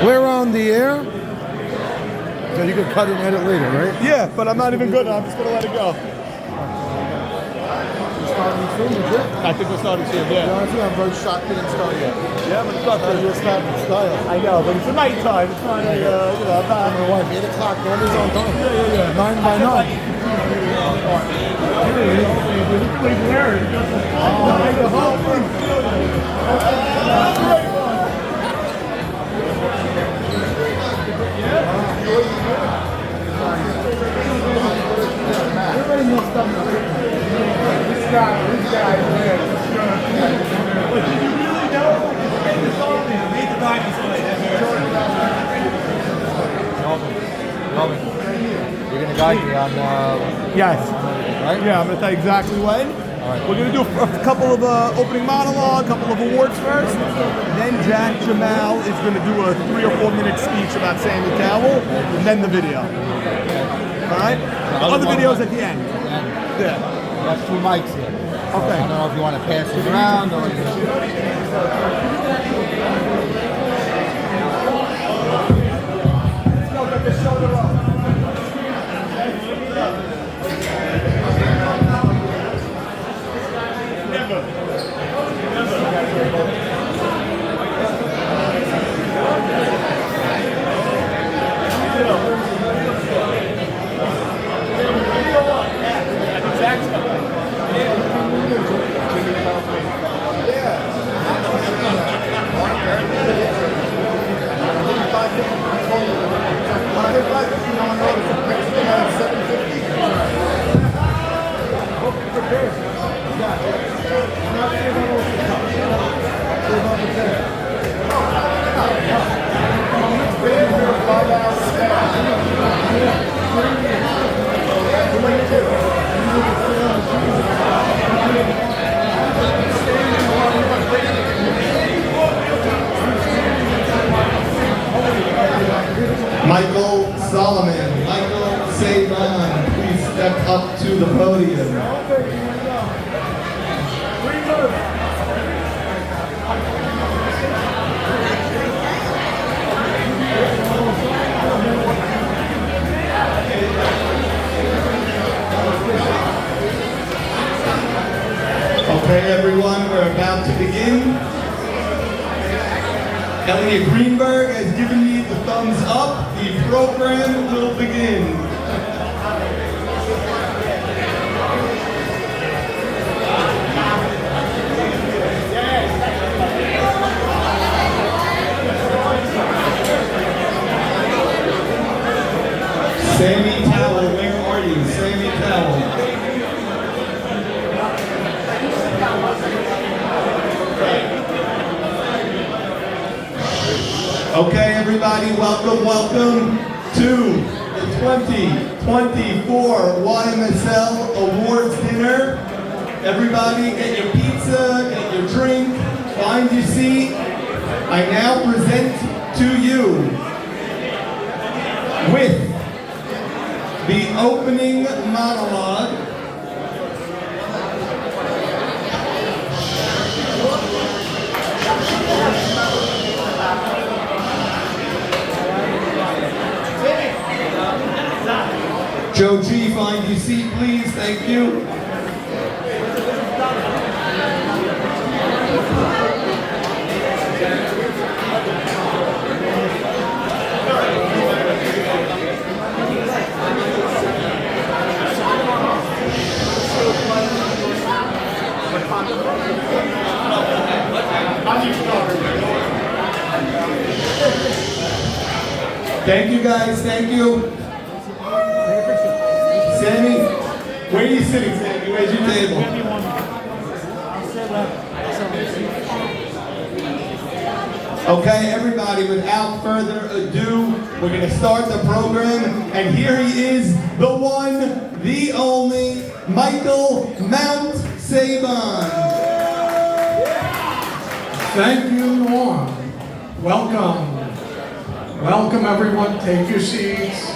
We're on the air. So you can cut and edit later, right? Yeah, but I'm not even good. I'm just gonna let it go. Starting soon, is it? I think we're starting soon. Yeah. Honestly, I'm very shocked it didn't start yet. Yeah, but it's not good. You're starting style. I know, but it's a night time. It's not a, I'm not. My wife, 8 o'clock, nobody's on time. Yeah. 9 by 9. Everybody messed up. This guy, man. But did you really know? Made the song, made the vibe display. Melvin, you're going to guide me on, Yes. right? Yeah, I'm going to tell you exactly when. right. We're going to do a couple of opening monologue, a couple of awards first. Then Jack Jamal is going to do a 3 or 4 minute speech about Sammy Cowell, and then the video. All right? Other videos at the end. Yeah. That's 2 mics here. So Okay. I don't know if you want to pass it around or... Michael Solomon, Michael Sabon, please step up to the podium. Okay, everyone, we're about to begin. Elliot Greenberg has given me the thumbs up. The program will begin. Sammy Cowell, where are you? Sammy Cowell. Okay, everybody, welcome to the 2024 Ymsl Awards dinner. Everybody, get your pizza, get your drink, find your seat. I now present to you with the opening monologue Joe G, find your seat, please. Thank you. Thank you, guys. Thank you. Sammy, where are you sitting, Sammy? Where's your table? Okay, everybody, without further ado, we're going to start the program. And here he is, the one, the only, Michael Mount Sabon. Thank you, Norm. Welcome. Welcome, everyone. Take your seats.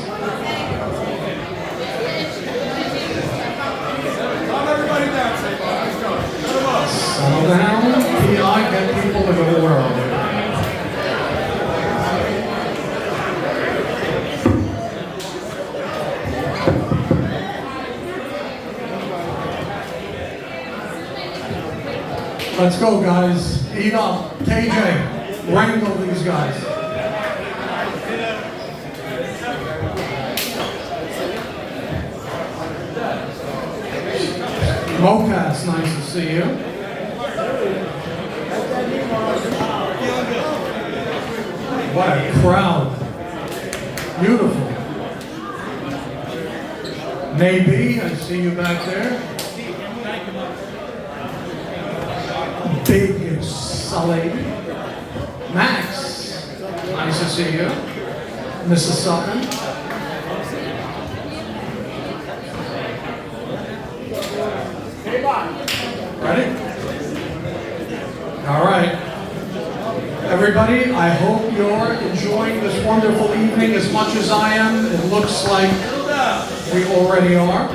Settle down. PI, get people in the world. Let's go, guys. Eat up. KJ, wrangle these guys. Mocas, nice to see you. What a crowd. Beautiful. Maybe, I see you back there. Big Sully. Max, nice to see you. Mrs. Sutton. Ready? All right. Everybody, I hope you're enjoying this wonderful evening as much as I am. It looks like we already are.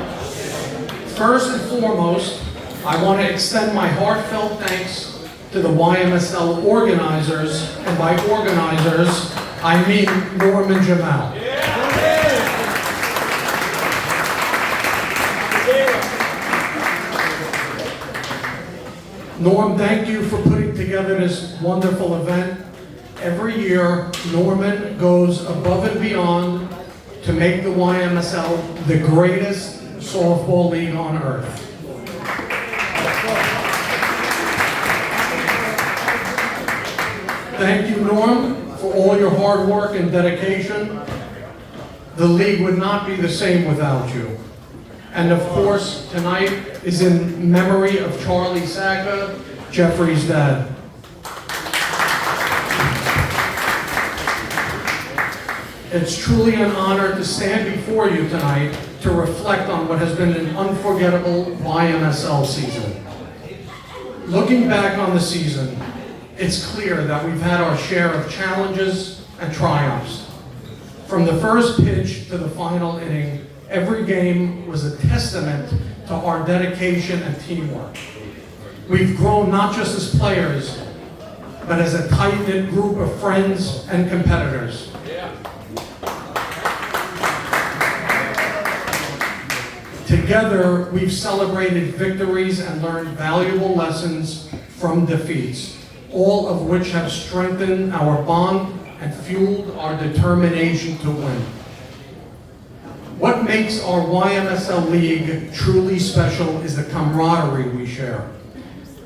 First and foremost, I want to extend my heartfelt thanks to the YMSL organizers, and by organizers, I mean Norm and Jamal. Norm, thank you for putting together this wonderful event. Every year, Norman goes above and beyond to make the YMSL the greatest softball league on earth. Thank you, Norm, for all your hard work and dedication. The league would not be the same without you. And of course, tonight is in memory of Charlie Sacca, Jeffrey's dad. It's truly an honor to stand before you tonight to reflect on what has been an unforgettable YMSL season. Looking back on the season, it's clear that we've had our share of challenges and triumphs. From the first pitch to the final inning, every game was a testament to our dedication and teamwork. We've grown not just as players, but as a tight-knit group of friends and competitors. Together, we've celebrated victories and learned valuable lessons from defeats, all of which have strengthened our bond and fueled our determination to win. What makes our YMSL League truly special is the camaraderie we share.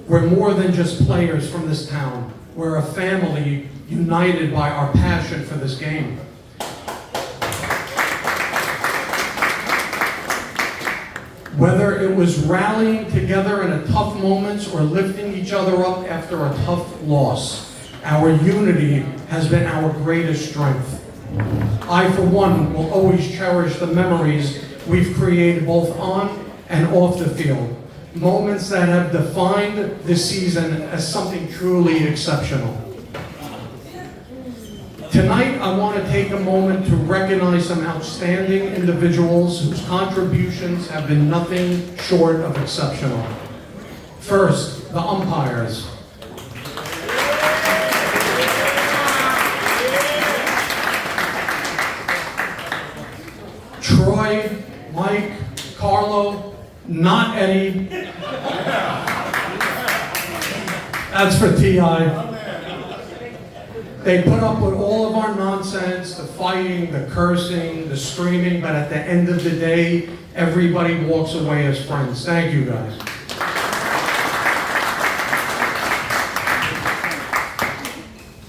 We're more than just players from this town. We're a family united by our passion for this game. Whether it was rallying together in a tough moments or lifting each other up after a tough loss, our unity has been our greatest strength. I, for one, will always cherish the memories we've created both on and off the field. Moments that have defined this season as something truly exceptional. Tonight, I want to take a moment to recognize some outstanding individuals whose contributions have been nothing short of exceptional. First, the umpires. Troy, Mike, Carlo, not Eddie. That's for T.I. They put up with all of our nonsense, the fighting, the cursing, the screaming, but at the end of the day, everybody walks away as friends. Thank you, guys.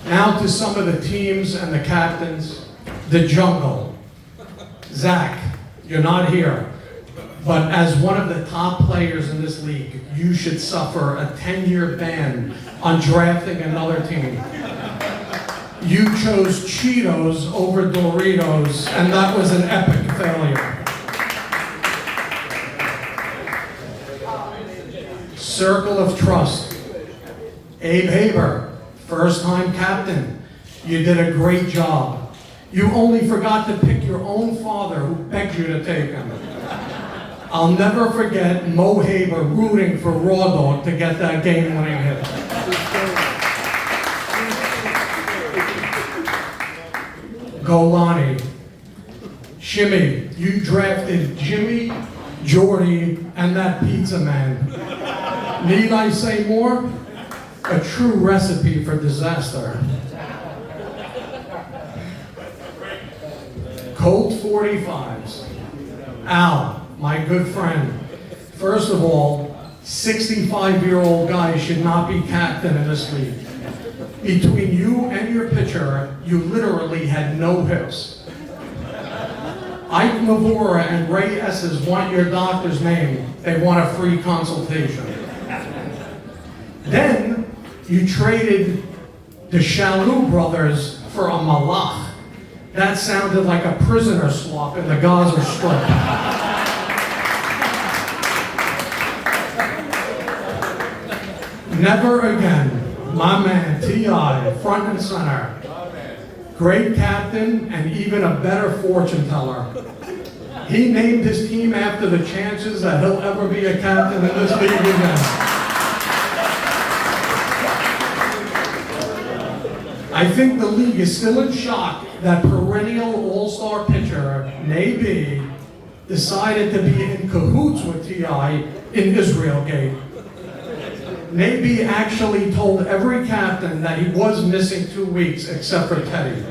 Now to some of the teams and the captains. The Jungle. Zach, you're not here, but as one of the top players in this league, you should suffer a 10-year ban on drafting another team. You chose Cheetos over Doritos, and that was an epic failure. Circle of Trust. Abe Haber, first-time captain. You did a great job. You only forgot to pick your own father who begged you to take him. I'll never forget Mo Haber rooting for Raw Dog to get that game-winning hit. Golani. Shimmy, you drafted Jimmy, Jordy, and that pizza man. Need I say more? a true recipe for disaster. Colt 45s. Al, my good friend. First of all, 65-year-old guys should not be captain in this league. Between you and your pitcher, you literally had no hips. Ike Navora and Ray Esses want your doctor's name. They want a free consultation. Then, you traded the Shalou brothers for a malach. That sounded like a prisoner swap in the Gaza Strip. Never again, my man T.I., front and center. Great captain and even a better fortune teller. He named his team after the chances that he'll ever be a captain in this league again. I think the league is still in shock that perennial all-star pitcher, Nabi, decided to be in cahoots with T.I. in Israel Gate. Nabi actually told every captain that he was missing 2 weeks except for Teddy.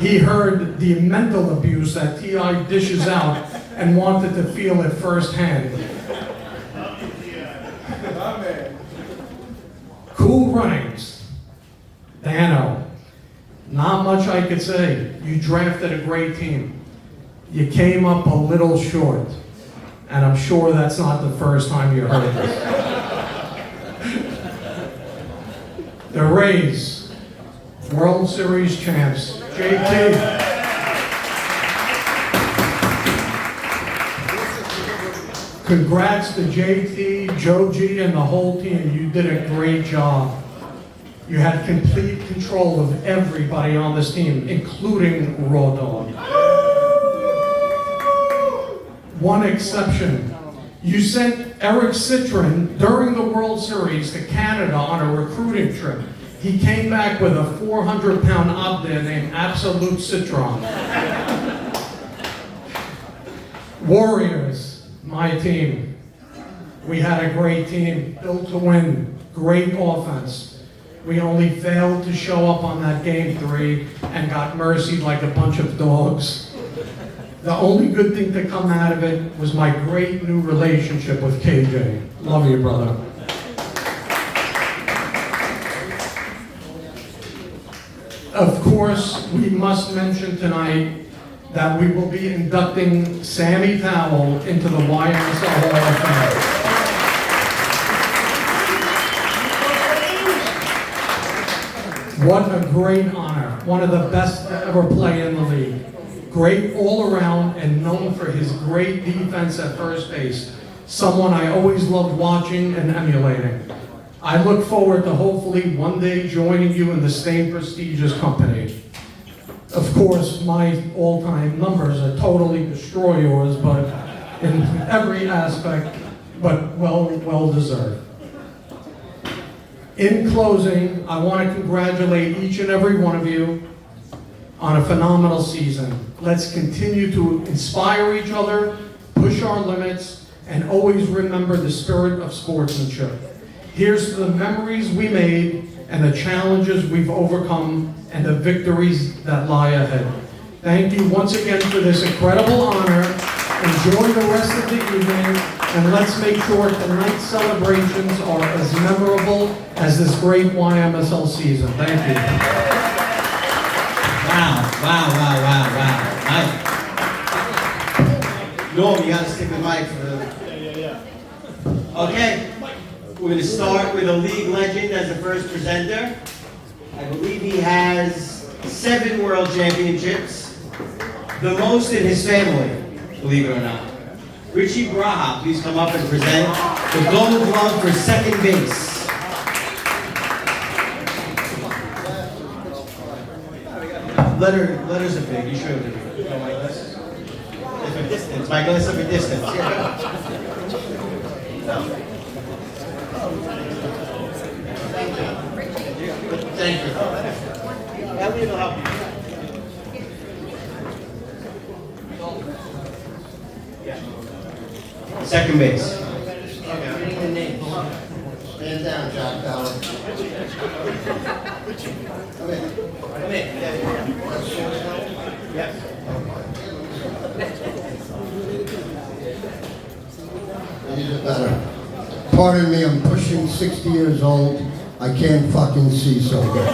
He heard the mental abuse that T.I. dishes out and wanted to feel it firsthand. Cool runnings. Dano. Not much I could say. You drafted a great team. You came up a little short. And I'm sure that's not the first time you heard this. The Rays, World Series champs, JT. Congrats to JT, Joe G, and the whole team. You did a great job. You had complete control of everybody on this team, including Raw Dog. One exception. You sent Eric Citron during the World Series to Canada on a recruiting trip. He came back with a 400-pound Abda named Absolute Citron. Warriors, my team. We had a great team, built to win, great offense. We only failed to show up on that game 3 and got mercied like a bunch of dogs. The only good thing to come out of it was my great new relationship with KJ. Love you, brother. Of course, we must mention tonight that we will be inducting Sammy Towell into the Ymsl Hall of Fame. What a great honor. One of the best to ever play in the league. Great all around and known for his great defense at first base. Someone I always loved watching and emulating. I look forward to hopefully one day joining you in the same prestigious company. Of course, my all-time numbers are totally destroy yours, but in every aspect, but well deserved. In closing, I want to congratulate each and every one of you on a phenomenal season. Let's continue to inspire each other, push our limits, and always remember the spirit of sportsmanship. Here's to the memories we made and the challenges we've overcome and the victories that lie ahead. Thank you once again for this incredible honor. Enjoy the rest of the evening, and let's make sure tonight's celebrations are as memorable as this great YMSL season. Thank you. Wow. Nice. Norm, you gotta stick with Mike for the... Okay, we're gonna start with a league legend as the first presenter. I believe he has 7 world championships, the most in his family, believe it or not. Richie Braha, please come up and present the Gold Glove for second base. Letters are big, you should have. You know my glasses? It's a distance, my glasses are a distance. Yeah. Thank you. Elliot will help you. Second base. Stand down, Jack Bauer. 60 years old. I can't fucking see so good.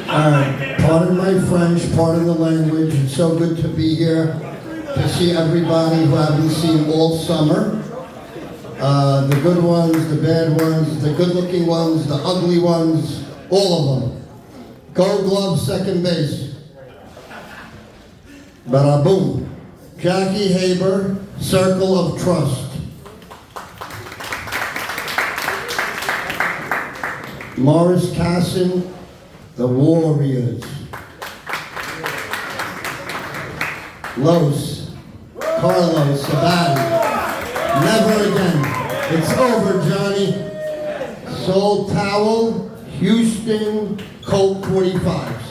Pardon my French, pardon the language. It's so good to be here, to see everybody who I haven't seen all summer. The good ones, the bad ones, the good-looking ones, the ugly ones, all of them. Gold Glove, second base. Bada boom. Jackie Haber, Circle of Trust. Morris Casson, the Warriors. Los, Carlos Sabati. Never again. It's over, Johnny. Soul Towel, Houston, Colt 45s.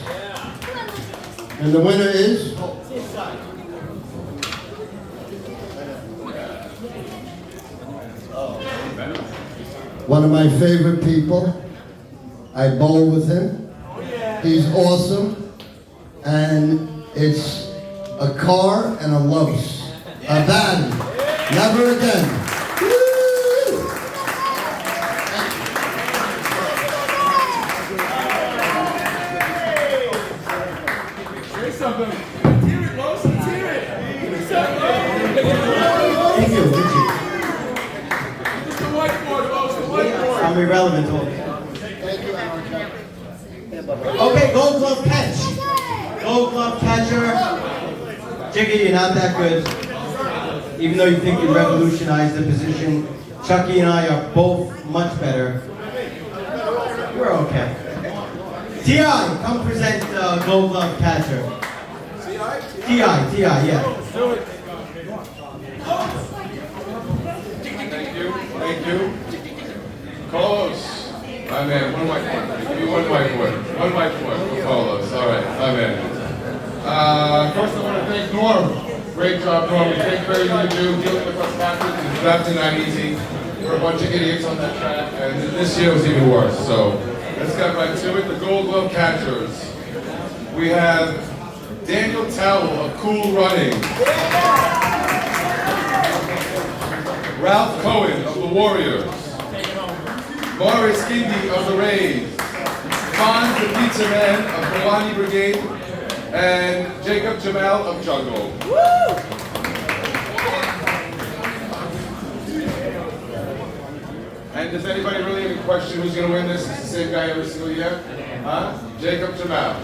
And the winner is? One of my favorite people. I bowl with him. He's awesome. And it's a car and a Los. A band. Never again. Woo! Say something. Hear it, Los. Let's hear it. Give me something. Thank you, Richie. Just the whiteboard, Los. The whiteboard. I'm irrelevant to all. Okay, Gold Glove catch. Gold Glove catcher. Jiggy, you're not that good. Even though you think you revolutionized the position, Chucky and I are both much better. We're okay. T.I., come present Gold Glove catcher. T.I., yeah. Thank you. Carlos. My man, one whiteboard. Give me one whiteboard. One whiteboard for Carlos. All right, my man. First I want to thank Norm. Great job, Norm. We take very little to do. Dealing with us captains is definitely not easy. We're a bunch of idiots on that track, and this year was even worse. So let's get right to it. The Gold Glove catchers. We have Daniel Towell of Cool Running. Ralph Cohen of the Warriors. Morris Gindi of the Rays, Fonz the Pizza Man of Kawani Brigade, and Jacob Jamal of Jungle. And does anybody really have a question who's going to win this? It's the same guy every single year? Huh? Jacob Jamal.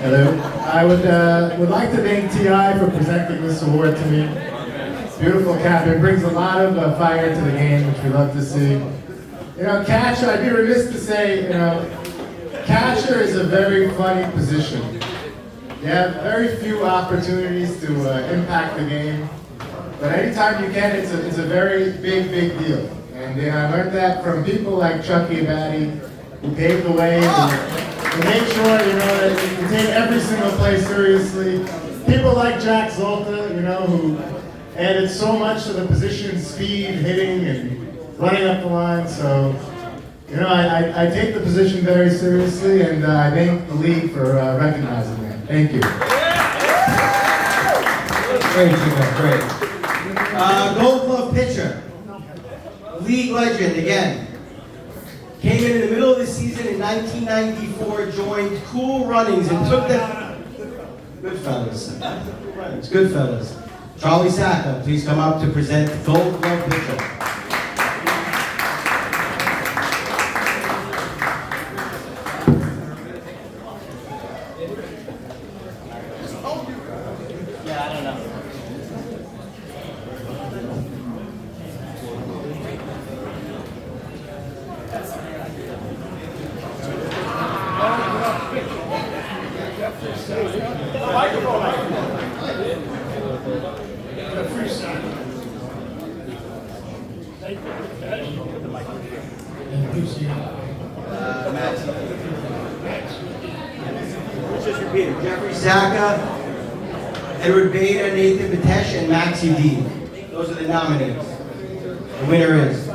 Hello. I would like to thank T.I. for presenting this award to me. Beautiful cap. It brings a lot of fire to the game, which we love to see. You know, catcher, I'd be remiss to say, you know, catcher is a very funny position. You have very few opportunities to impact the game, but anytime you can, it's a very big deal. And I learned that from people like Chucky Batty, who paved the way to make sure, you know, that you can take every single play seriously. People like Jack Zolta, you know, who added so much to the position, speed, hitting, and running up the line. So, you know, I take the position very seriously, and I thank the league for recognizing that. Thank you. Great, great. Gold Glove pitcher. League legend again. Came in the middle of the season in 1994, joined Cool Runnings and took them. Goodfellas. It's Goodfellas. Charlie Sacca, please come up to present Gold Glove pitcher. Just repeat it. Jeffrey Sacca, Edward Beta, Nathan Batesh, and Maxie D. Those are the nominees. The winner is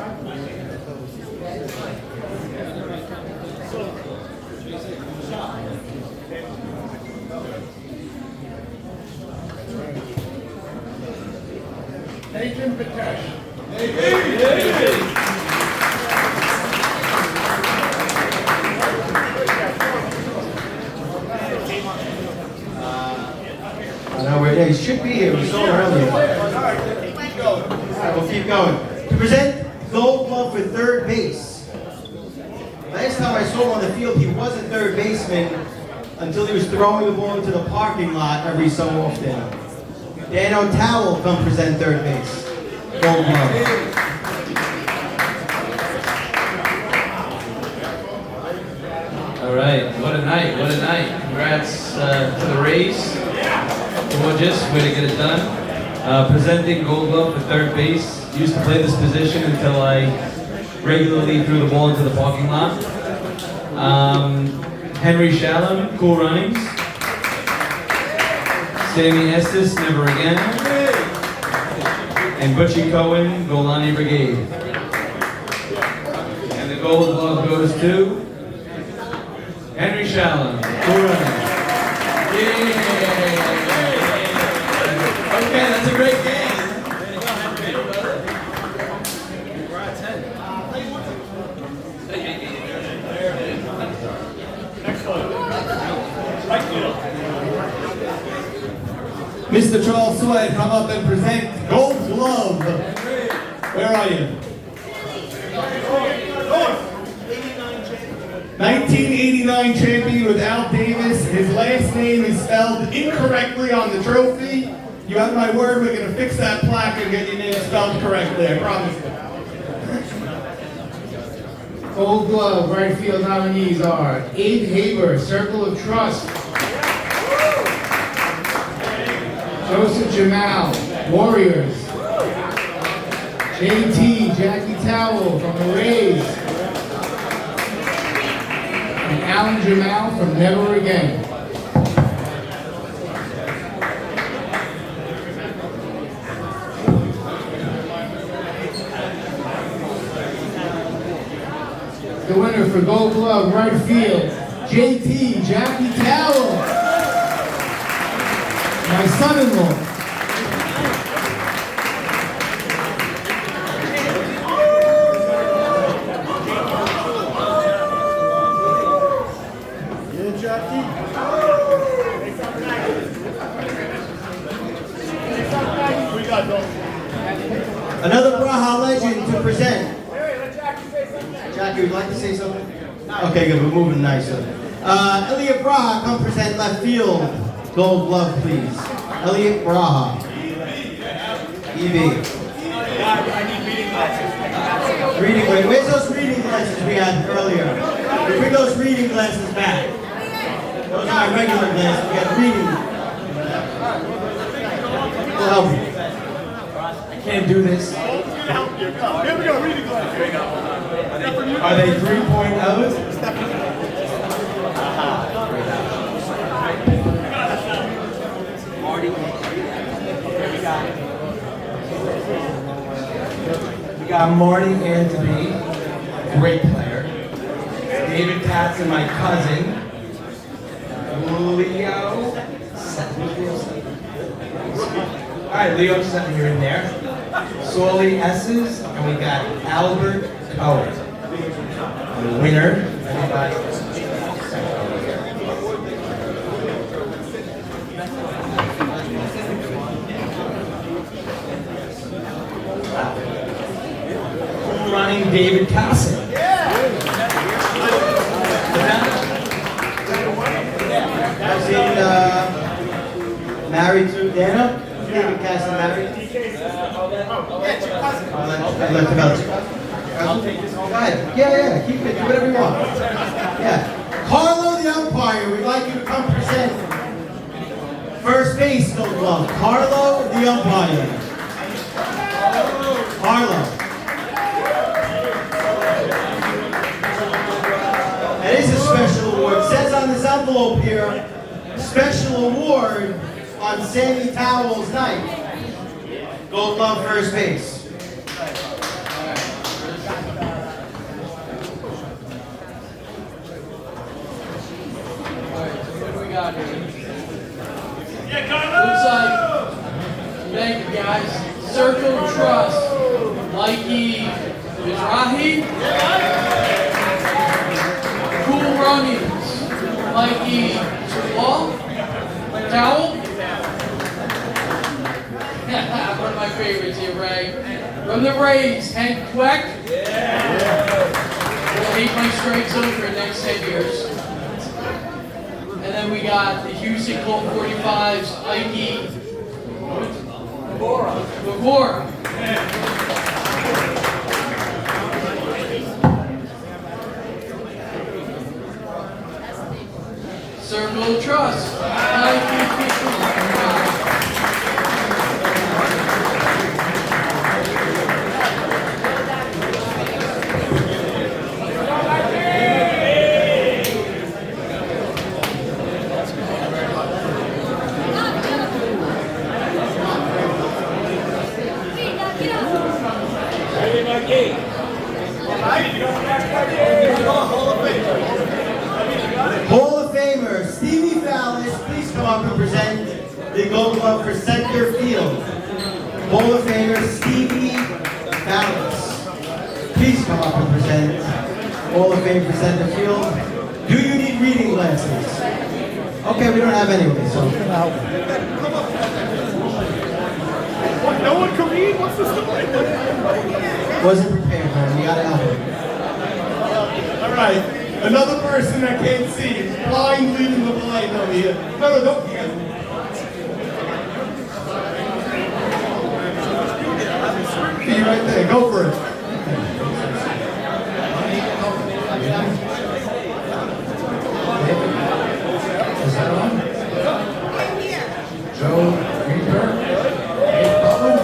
Nathan Patesh. I know where he should be here. We saw him earlier. All right, we'll keep going. To present Gold Glove for third base. Last time I saw him on the field, he was a third baseman until he was throwing the ball into the parking lot every so often. Dan O'Towell, come present third base. Gold Glove. All right, what a night, what a night. Congrats to the Rays. Gorgeous, way to get it done. Presenting Gold Glove for third base. Used to play this position until I regularly threw the ball into the parking lot. Henry Shalom, Cool Runnings. Sammy Estes, Never Again. And Butchie Cohen, Golani Brigade. And the Gold Glove goes to Henry Shalom, Cool Runnings. Okay, that's a great game. Mr. Charles Sweat, come up and present Gold Glove. Where are you? 1989 champion with Al Davis. His last name is spelled incorrectly on the trophy. You have my word, we're going to fix that plaque and get your name spelled correctly, I promise you. Gold Glove right field nominees are Abe Haber, Circle of Trust. Joseph Jamal, Warriors. JT, Jackie Towell from the Rays. And Alan Jamal from Never Again. The winner for Gold Glove right field, JT, Jackie Towell. My son-in-law. Yeah, Jackie. Another Braha legend to present. Jackie, would you like to say something? Okay, good. We're moving nicely. Elliot Braha, come present left field. Gold Glove, please. Elliot Braha. EB. Reading, wait, where's those reading glasses we had earlier? Bring those reading glasses back. Those are my regular glasses. We got reading. We'll help you. I can't do this. Here we go, reading glasses. Here we go. Are they 3.0s? We got Marty Antony, great player. David Katz and my cousin, Leo. All right, Leo Sutton, you're in there. Solly S's, and we got Albert Cohen. The winner, everybody. Running David Casson. I've seen married to Dana. David Casson married. I'd like to go. Go ahead. Yeah, keep it. Do whatever you want. Yeah. Carlo the umpire, we'd like you to come present first base, Gold Glove. Carlo the umpire. Carlo. That is a special award. It says on this envelope here, special award on Sammy Towell's night. Gold Glove first base. Thank you, guys. Circle of Trust, Mikey Mizrahi. Cool Runnings, Mikey Towel. One of my favorites here, Ray. From the Rays, Hank Queck. Will 8 my strike zone for the next 10 years. And then we got the Houston Colt 45s, Ike Bavora. Circle of Trust, Ike Hall of Famer Stevie Fallis, please come up and present the Gold Glove for center field. Hall of Famer Stevie Fallis, please come up and present Hall of Fame for center field. Do you need reading glasses? Okay, we don't have anyway, so. What, no one can read? What's the story? Wasn't prepared, man. You gotta help him. All right. Another person I can't see. Blind leading the blind over here. No, don't. See right there. Go for it. Is that on? Joe Greenberg. Dave Butler.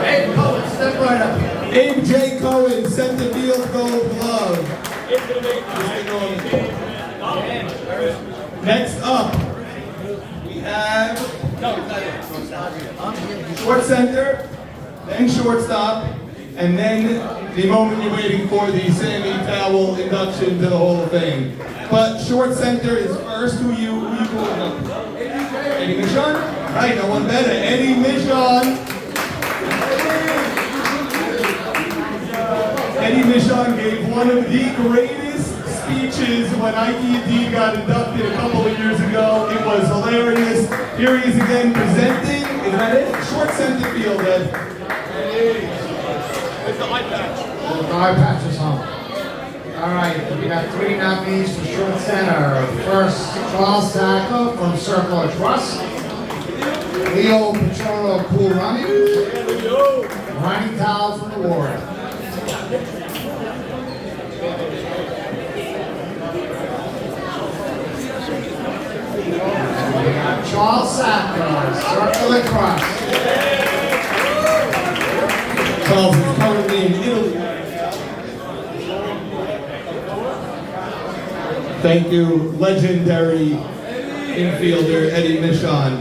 Hey, Cohen, step right up here. Abe J. Cohen, center field Gold Glove. Next up, we have short center, then shortstop, and then the moment you're waiting for, the Sammy Towel induction to the Hall of Fame. But short center is first. Who you calling up? Eddie Michon? Right, no one better. Eddie Michon. Eddie Michon gave one of the greatest speeches when ITD got inducted a couple of years ago. It was hilarious. Here he is again presenting. Is that it? Short center field, Ed. It's the eye patch. The eye patch is on. All right, we got 3 nominees for short center. First, Charles Sacco from Circle of Trust. Leo Pachoro, Cool Running. Ronnie Towel from the Ward. We got Charles Sacco, Circle of Trust. Charles is currently in Italy. Thank you, legendary infielder Eddie Michon.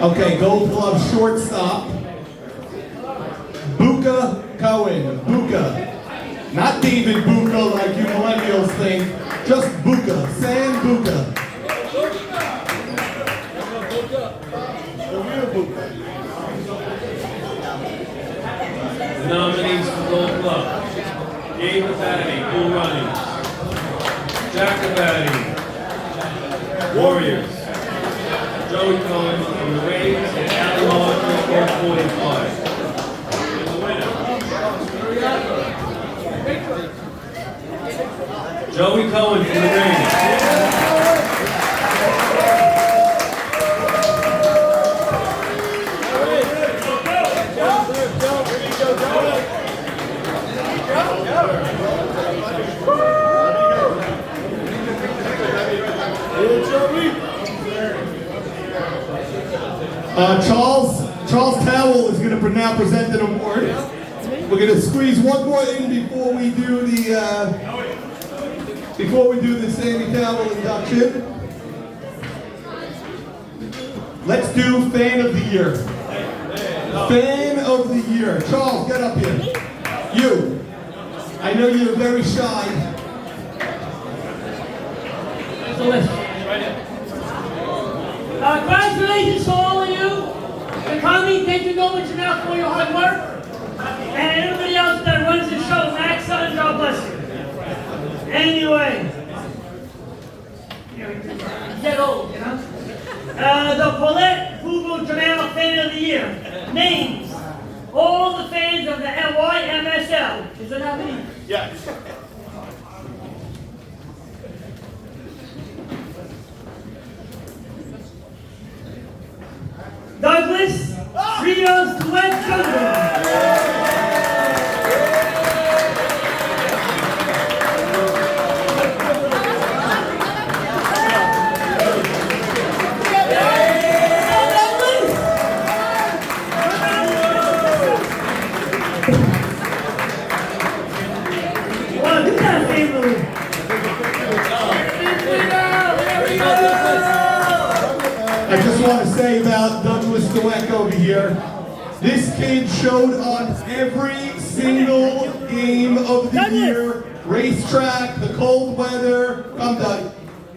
Okay, Gold Glove shortstop. Buka Cohen. Buka. Not David Buka like you millennials think. Just Buka. Sam Buka. The nominees for Gold Glove: Gabe Abadi, Cool Runnings; Jack Abadi, Warriors; Joey Cohen from the Rays, and Ali Muller from 45. The winner: Joey Cohen from the Rays. Charles Towell is going to now present an award. We're going to squeeze one more in before we do the Sammy Towell induction. Let's do Fan of the Year. Fan of the Year. Charles, get up here. You. I know you're very shy. There's the list. Congratulations to all of you for coming. Thank you so much now for your hard work. And everybody else that runs the show, Max, son, God bless you. Anyway, get old, you know? The Paulette Google Jamal Fan of the Year names all the fans of the YMSL. Is that how many? Yes. Douglas, Rios, Duet, Jungle. I just want to say about Douglas Dweck over here. This kid showed up every single game of the year. Racetrack, the cold weather,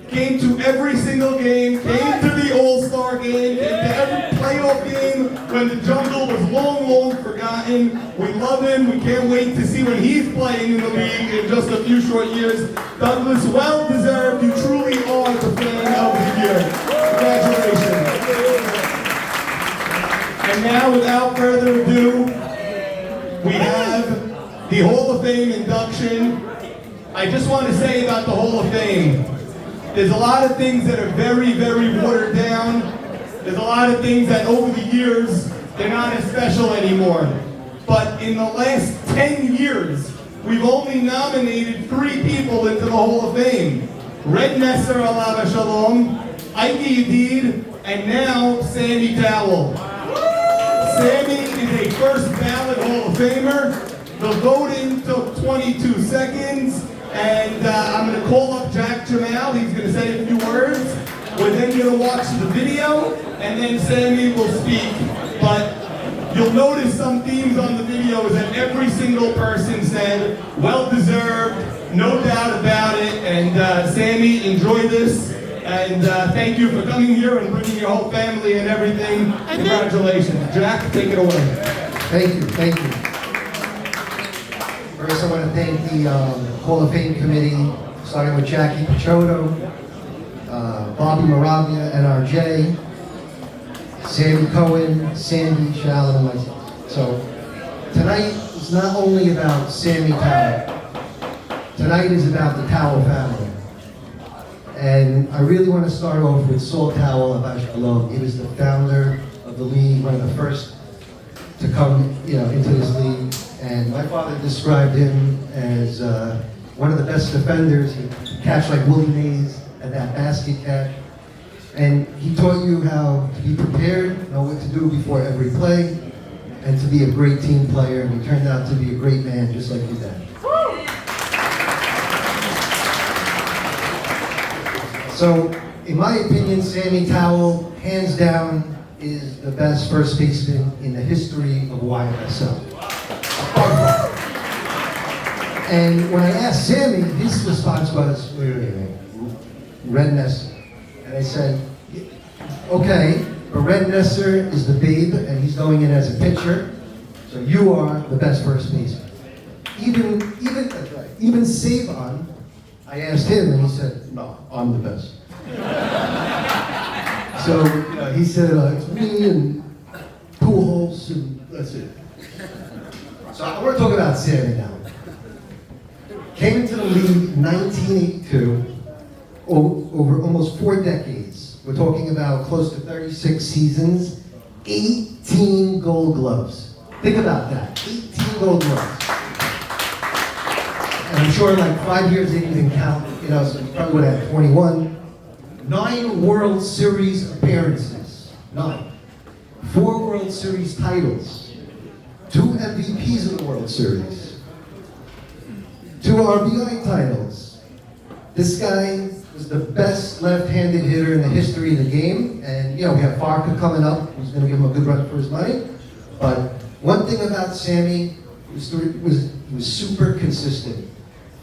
came to every single game, came to the All-Star game, came to every playoff game when the jungle was long, long forgotten. We love him. We can't wait to see when he's playing in the league in just a few short years. Douglas, well deserved. You truly are the fan of the year. Congratulations. And now, without further ado, we have the Hall of Fame induction. I just want to say about the Hall of Fame, there's a lot of things that are very, very watered down. There's a lot of things that over the years, they're not as special anymore. But in the last 10 years, we've only nominated 3 people into the Hall of Fame. Red Messer, Alav Shalom, Ike Yedid, and now Sammy Towell. Sammy is a first ballot Hall of Famer. The voting took 22 seconds. And I'm going to call up Jack Jamal. He's going to say a few words. We're then going to watch the video, and then Sammy will speak. But you'll notice some themes on the video is that every single person said, well deserved, no doubt about it. And Sammy, enjoy this. And thank you for coming here and bringing your whole family and everything. Congratulations. Jack, take it away. Thank you, thank you. First, I want to thank the Hall of Fame committee, starting with Jackie Picciotto, Bobby Moravia, NRJ, Sandy Cohen, Sandy Shallon, and myself. So, tonight is not only about Sammy Towell. Tonight is about the Towell family. And I really want to start off with Saul Towell of Ashkelon. He was the founder of the league, one of the first to come, into this league. And my father described him as one of the best defenders. He catch like Willie Mays at that basket catch. And he taught you how to be prepared, know what to do before every play, and to be a great team player. And he turned out to be a great man, just like your dad. So, in my opinion, Sammy Towell, hands down, is the best first baseman in the history of YMSL. And when I asked Sammy, his response was, wait, Red Messer. And I said, okay, but Red Messer is the babe, and he's going in as a pitcher, so you are the best first baseman. Even Savon, I asked him, and he said, no, I'm the best. So he said, it's me and Pujols, and that's it. So I want to talk about Sammy now. Came into the league in 1982, over almost 4 decades. We're talking about close to 36 seasons, 18 Gold Gloves. Think about that, 18 Gold Gloves. And I'm sure like 5 years they didn't even count, so you probably would have 21. 9 World Series appearances, 9. 4 World Series titles. 2 MVPs in the World Series. 2 RBI titles. This guy was the best left-handed hitter in the history of the game. And, we have Farka coming up, who's going to give him a good run for his money. But one thing about Sammy was he was super consistent.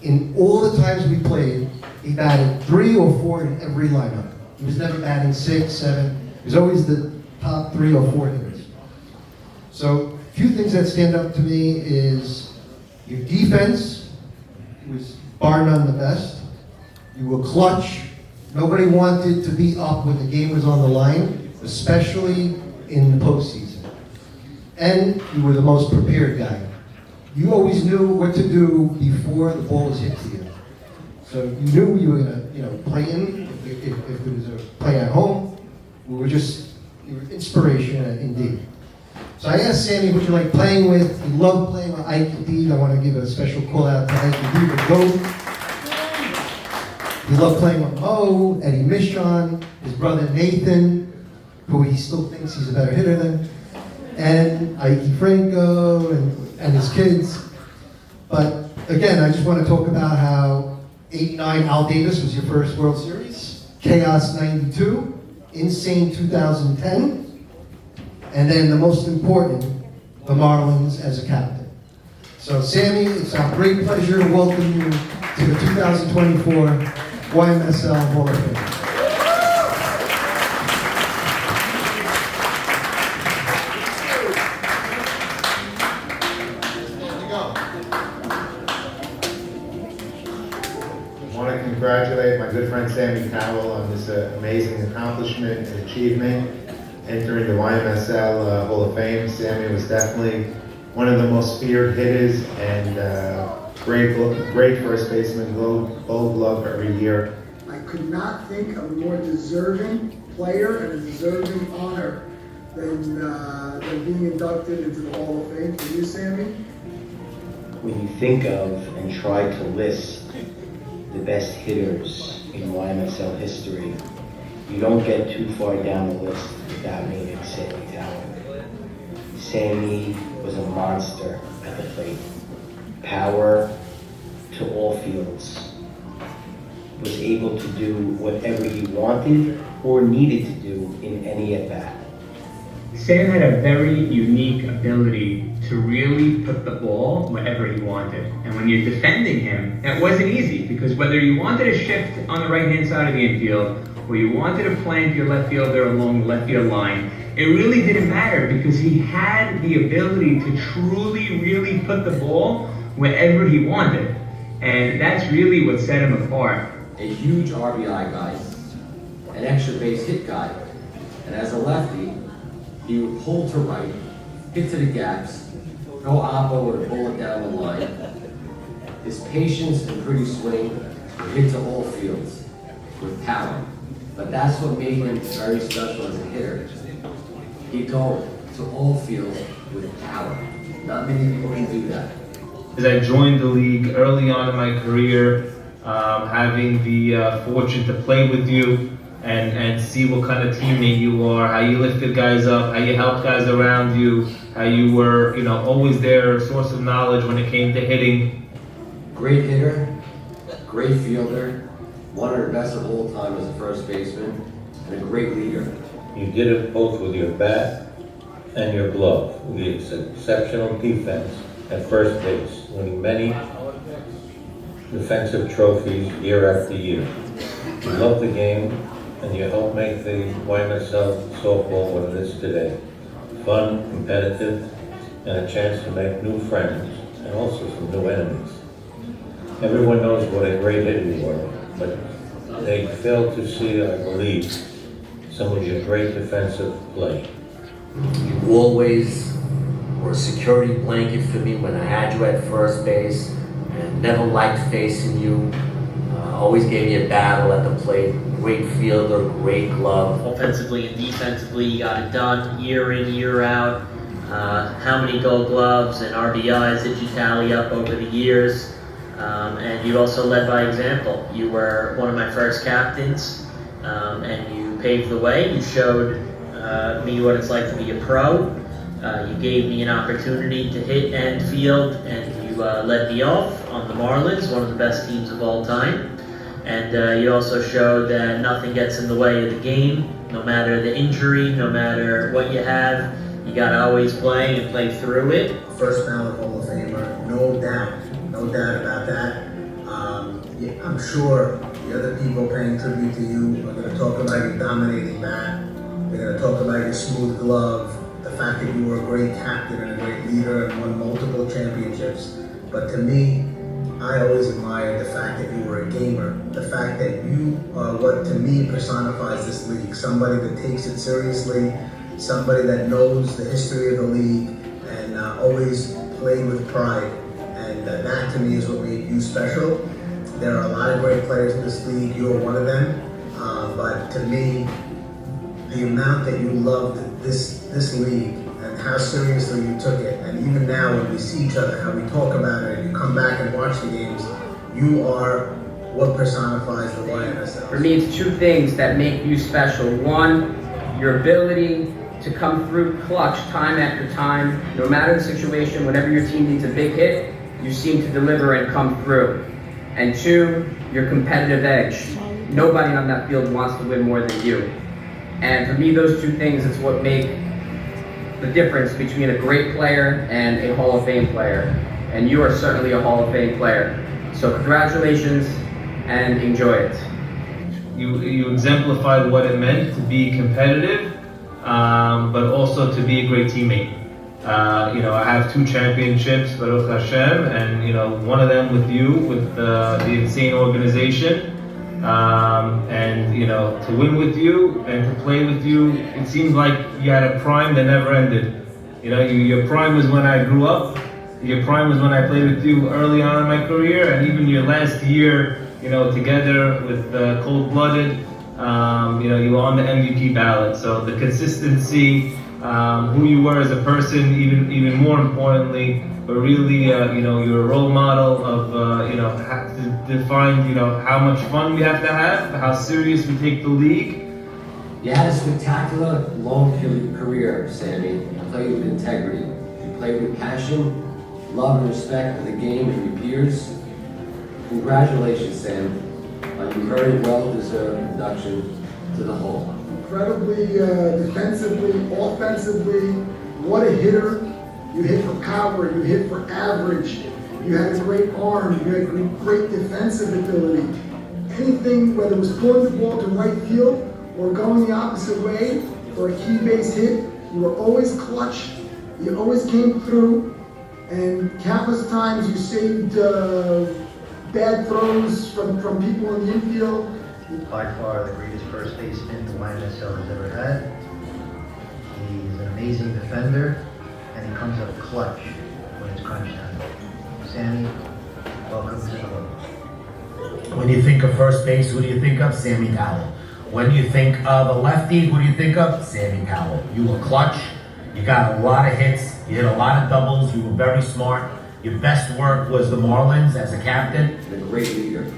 In all the times we played, he batted 3 or 4 in every lineup. He was never batting 6, 7. He was always the top 3 or 4 hitters. So a few things that stand up to me is your defense was bar none the best. You were clutch. Nobody wanted to be up when the game was on the line, especially in the postseason. And you were the most prepared guy. You always knew what to do before the ball was hit to you. So you knew you were gonna, play in, if it was a play at home. You were inspiration indeed. So I asked Sammy, would you like playing with? He loved playing with Ike D. I want to give a special call out to Ike D, the GOAT. He loved playing with Mo, Eddie Michon, his brother Nathan, who he still thinks he's a better hitter than, and Ike Franco and his kids. But again, I just want to talk about how 89 Al Davis was your first World Series, Chaos 92, Insane 2010, and then the most important, the Marlins as a captain. So Sammy, it's our great pleasure to welcome you to the 2024 YMSL Hall of Fame. I want to congratulate my good friend Sammy Cowell on this amazing accomplishment and achievement, entering the YMSL Hall of Fame. Sammy was definitely one of the most feared hitters and great first baseman, Gold Glove every year. I could not think of a more deserving player and a deserving honor than being inducted into the Hall of Fame. For you, Sammy? When you think of and try to list the best hitters in YMSL history, you don't get too far down the list without naming Sammy Cowell. Sammy was a monster at the plate. Power to all fields. Was able to do whatever he wanted or needed to do in any at-bat. Sam had a very unique ability to really put the ball wherever he wanted. And when you're defending him, it wasn't easy, because whether you wanted to shift on the right-hand side of the infield, or you wanted to plant your left fielder along the left field line, it really didn't matter, because he had the ability to truly, really put the ball wherever he wanted. And that's really what set him apart. A huge RBI guy, an extra base hit guy, and as a lefty, he would pull to right, hit to the gaps, go oppo or pull it down the line. His patience and pretty swing would hit to all fields with power. But that's what made him very special as a hitter. He'd go to all fields with power. Not many people can do that. As I joined the league early on in my career, having the fortune to play with you and see what kind of teammate you are, how you lifted guys up, how you helped guys around you, how you were, always their source of knowledge when it came to hitting. Great hitter, great fielder, one of the best of all time as a first baseman, and a great leader. You did it both with your bat and your glove, with the exceptional defense at first base, winning many defensive trophies year after year. You love the game, and you help make the YMSL softball what it is today. Fun, competitive, and a chance to make new friends, and also some new enemies. Everyone knows what a great hitter you are, but they fail to see, I believe, some of your great defensive play. You always were a security blanket for me when I had you at first base, and never liked facing you. Always gave me a battle at the plate. Great fielder, great glove. Offensively and defensively, you got it done year in, year out. How many Gold Gloves and RBIs did you tally up over the years? And you also led by example. You were one of my first captains, and you paved the way. You showed me what it's like to be a pro. You gave me an opportunity to hit and field, and you led me off on the Marlins, one of the best teams of all time. And you also showed that nothing gets in the way of the game, no matter the injury, no matter what you have. You got to always play and play through it. First ballot Hall of Famer, no doubt about that. I'm sure the other people paying tribute to you are going to talk about your dominating bat, They're going to talk about your smooth glove, the fact that you were a great captain and a great leader and won multiple championships. But to me, I always admired the fact that you were a gamer, the fact that you are what to me personifies this league, somebody that takes it seriously, somebody that knows the history of the league and always played with pride. And that to me is what made you special. There are a lot of great players in this league, you're one of them, but to me, the amount that you loved this league and how seriously you took it, and even now when we see each other, how we talk about it, and you come back and watch the games, you are what personifies the YMSL. For me, it's two things that make you special. One, your ability to come through clutch time after time, no matter the situation, whenever your team needs a big hit, you seem to deliver and come through. And two, your competitive edge. Nobody on that field wants to win more than you. And for me, those two things is what make the difference between a great player and a Hall of Fame player. And you are certainly a Hall of Fame player. So congratulations and enjoy it. You exemplified what it meant to be competitive, but also to be a great teammate. I have 2 championships, Baruch Hashem, and one of them with you, with the insane organization. To win with you and to play with you, it seems like you had a prime that never ended. Your prime was when I grew up. Your prime was when I played with you early on in my career, and even your last year, together with Cold-Blooded, you were on the MVP ballot. So the consistency, who you were as a person, even more importantly, but really, you're a role model of, to define, how much fun we have to have, how serious we take the league. You had a spectacular, long career, Sammy. You played with integrity. You played with passion, love and respect for the game and your peers. Congratulations, Sam, on your very well-deserved induction to the Hall. Incredibly defensively, offensively, what a hitter. You hit for power, you hit for average, you had a great arm, you had great defensive ability. Anything, whether it was pulling the ball to right field or going the opposite way for a key base hit, you were always clutch, you always came through, and countless times you saved bad throws from people in the infield. By far the greatest first baseman the YMSL has ever had. He's an amazing defender, and he comes up clutch when it's crunch time. Sammy, welcome to the Hall. When you think of first base, who do you think of? Sammy Powell. When you think of a lefty, who do you think of? Sammy Powell. You were clutch, you got a lot of hits, you hit a lot of doubles, you were very smart. Your best work was the Marlins as a captain. And a great leader.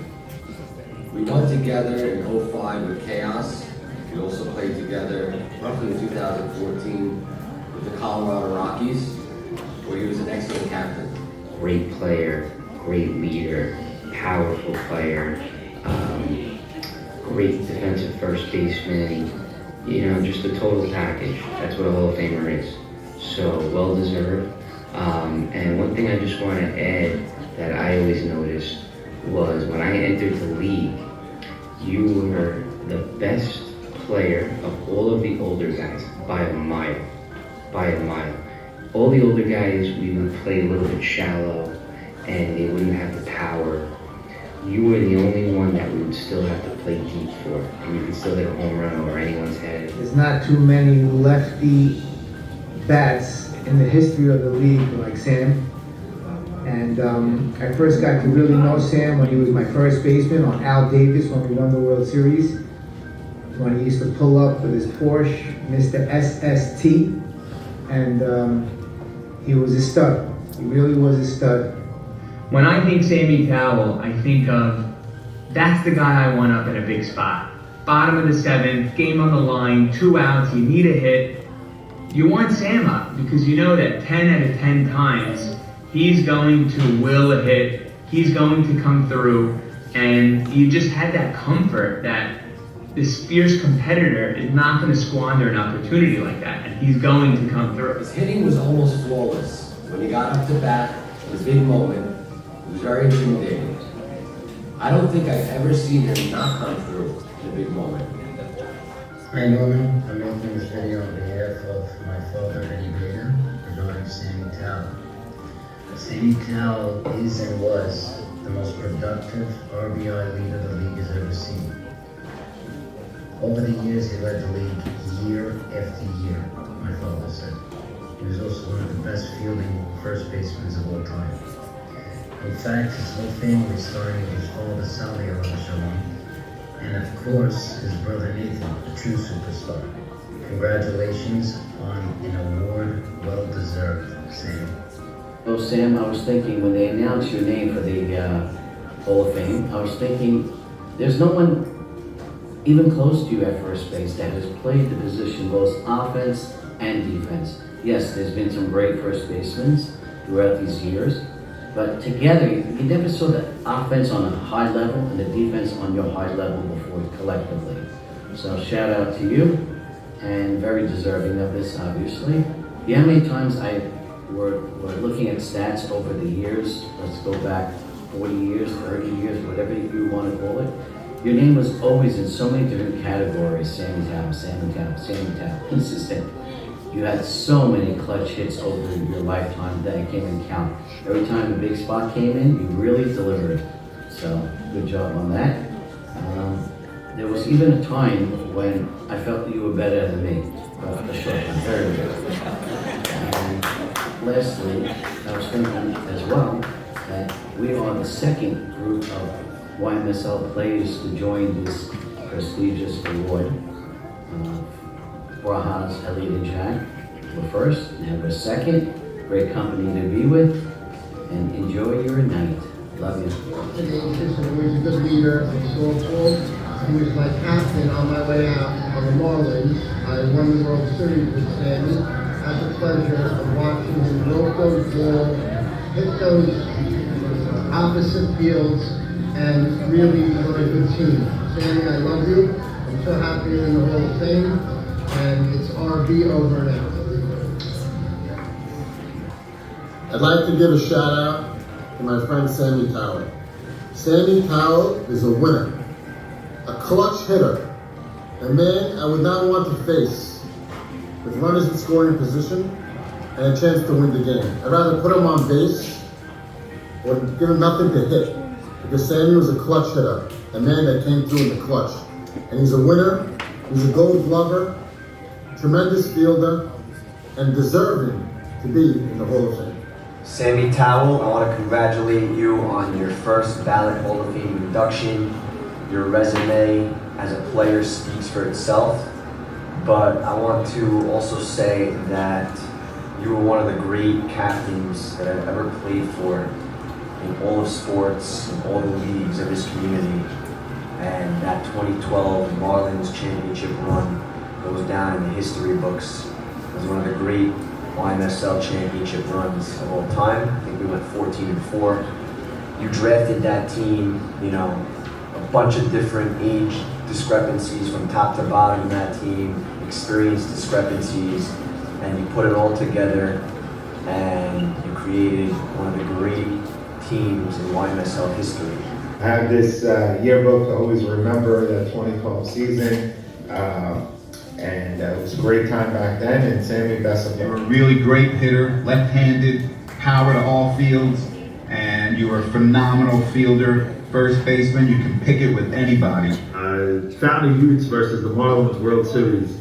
We won together in 05 with Chaos. We also played together roughly in 2014 with the Colorado Rockies, where he was an excellent captain. Great player, great leader, powerful player, great defensive first baseman, just a total package. That's what a Hall of Famer is. So well deserved. And one thing I just want to add that I always noticed was when I entered the league, you were the best player of all of the older guys by a mile. All the older guys, we would play a little bit shallow and they wouldn't have the power. You were the only one that we would still have to play deep for, and you could still hit a home run over anyone's head. There's not too many lefty bats in the history of the league like Sam. And I first got to really know Sam when he was my first baseman on Al Davis when we won the World Series. When he used to pull up with his Porsche, Mr. SST, and he was a stud. He really was a stud. When I think Sammy Powell, I think of, that's the guy I want up in a big spot. Bottom of the 7th, game on the line, 2 outs, you need a hit. You want Sam up because you know that 10 out of 10 times, he's going to will a hit, he's going to come through, and you just had that comfort that this fierce competitor is not going to squander an opportunity like that, and he's going to come through. His hitting was almost flawless. When he got up to bat, in a big moment, it was very intimidating. I don't think I've ever seen him not come through in a big moment. Hi Norman, I'm making this video on behalf of my father Eddie Bader regarding Sammy Towell. Sammy Towell is and was the most productive RBI leader the league has ever seen. Over the years he led the league year after year, my father said. He was also one of the best fielding first basemen of all time. In fact, his whole family starting with his father Sally Alonso, and of course, his brother Nathan, a true superstar. Congratulations on an award well deserved, Sam. Oh, Sam, I was thinking when they announced your name for the Hall of Fame, I was thinking there's no one even close to you at first base that has played the position both offense and defense. Yes, there's been some great first basemen throughout these years, but together, you never saw the offense on a high level and the defense on your high level before collectively. So shout out to you, and very deserving of this, obviously. You know how many times we're looking at stats over the years, let's go back 40 years, 30 years, whatever you want to call it. Your name was always in so many different categories, Sammy Towell, Sammy Towell, Sammy Towell, consistent. You had so many clutch hits over your lifetime that I can't even count. Every time a big spot came in, you really delivered. So, good job on that. There was even a time when I felt that you were better than me. But for sure, very good. And lastly, I was thinking as well that we are the second group of YMSL players to join this prestigious award. Raha's, Elliot, and Jack were first, and we're second. Great company to be with, and enjoy your night. Love you. He was a good leader of softball. He was my captain on my way out on the Marlins. I won the World Series with Sammy. I had the pleasure of watching him rope those balls, hit those opposite fields, and really run a good team. Sammy, I love you. I'm so happy you're in the Hall of Fame. And it's RB over now. I'd like to give a shout out to my friend Sammy Towell. Sammy Towell is a winner, a clutch hitter, a man I would not want to face with runners in scoring position and a chance to win the game. I'd rather put him on base or give him nothing to hit, because Sammy was a clutch hitter, a man that came through in the clutch. And he's a winner, he's a gold glover, tremendous fielder, and deserving to be in the Hall of Fame. Sammy Towell, I want to congratulate you on your first ballot Hall of Fame induction. Your resume as a player speaks for itself, but I want to also say that you were one of the great captains that I've ever played for in all of sports, in all the leagues of this community. And that 2012 Marlins championship run goes down in the history books as one of the great YMSL championship runs of all time. I think we went 14-4. You drafted that team, you know, a bunch of different age discrepancies from top to bottom in that team, experience discrepancies, and you put it all together and you created one of the great teams in YMSL history. I have this yearbook to always remember that 2012 season. And it was a great time back then, and Sammy, best of luck. You're a really great hitter, left-handed, power to all fields, and you're a phenomenal fielder, first baseman. You can pick it with anybody. Fountain of Youths versus the Marlins World Series.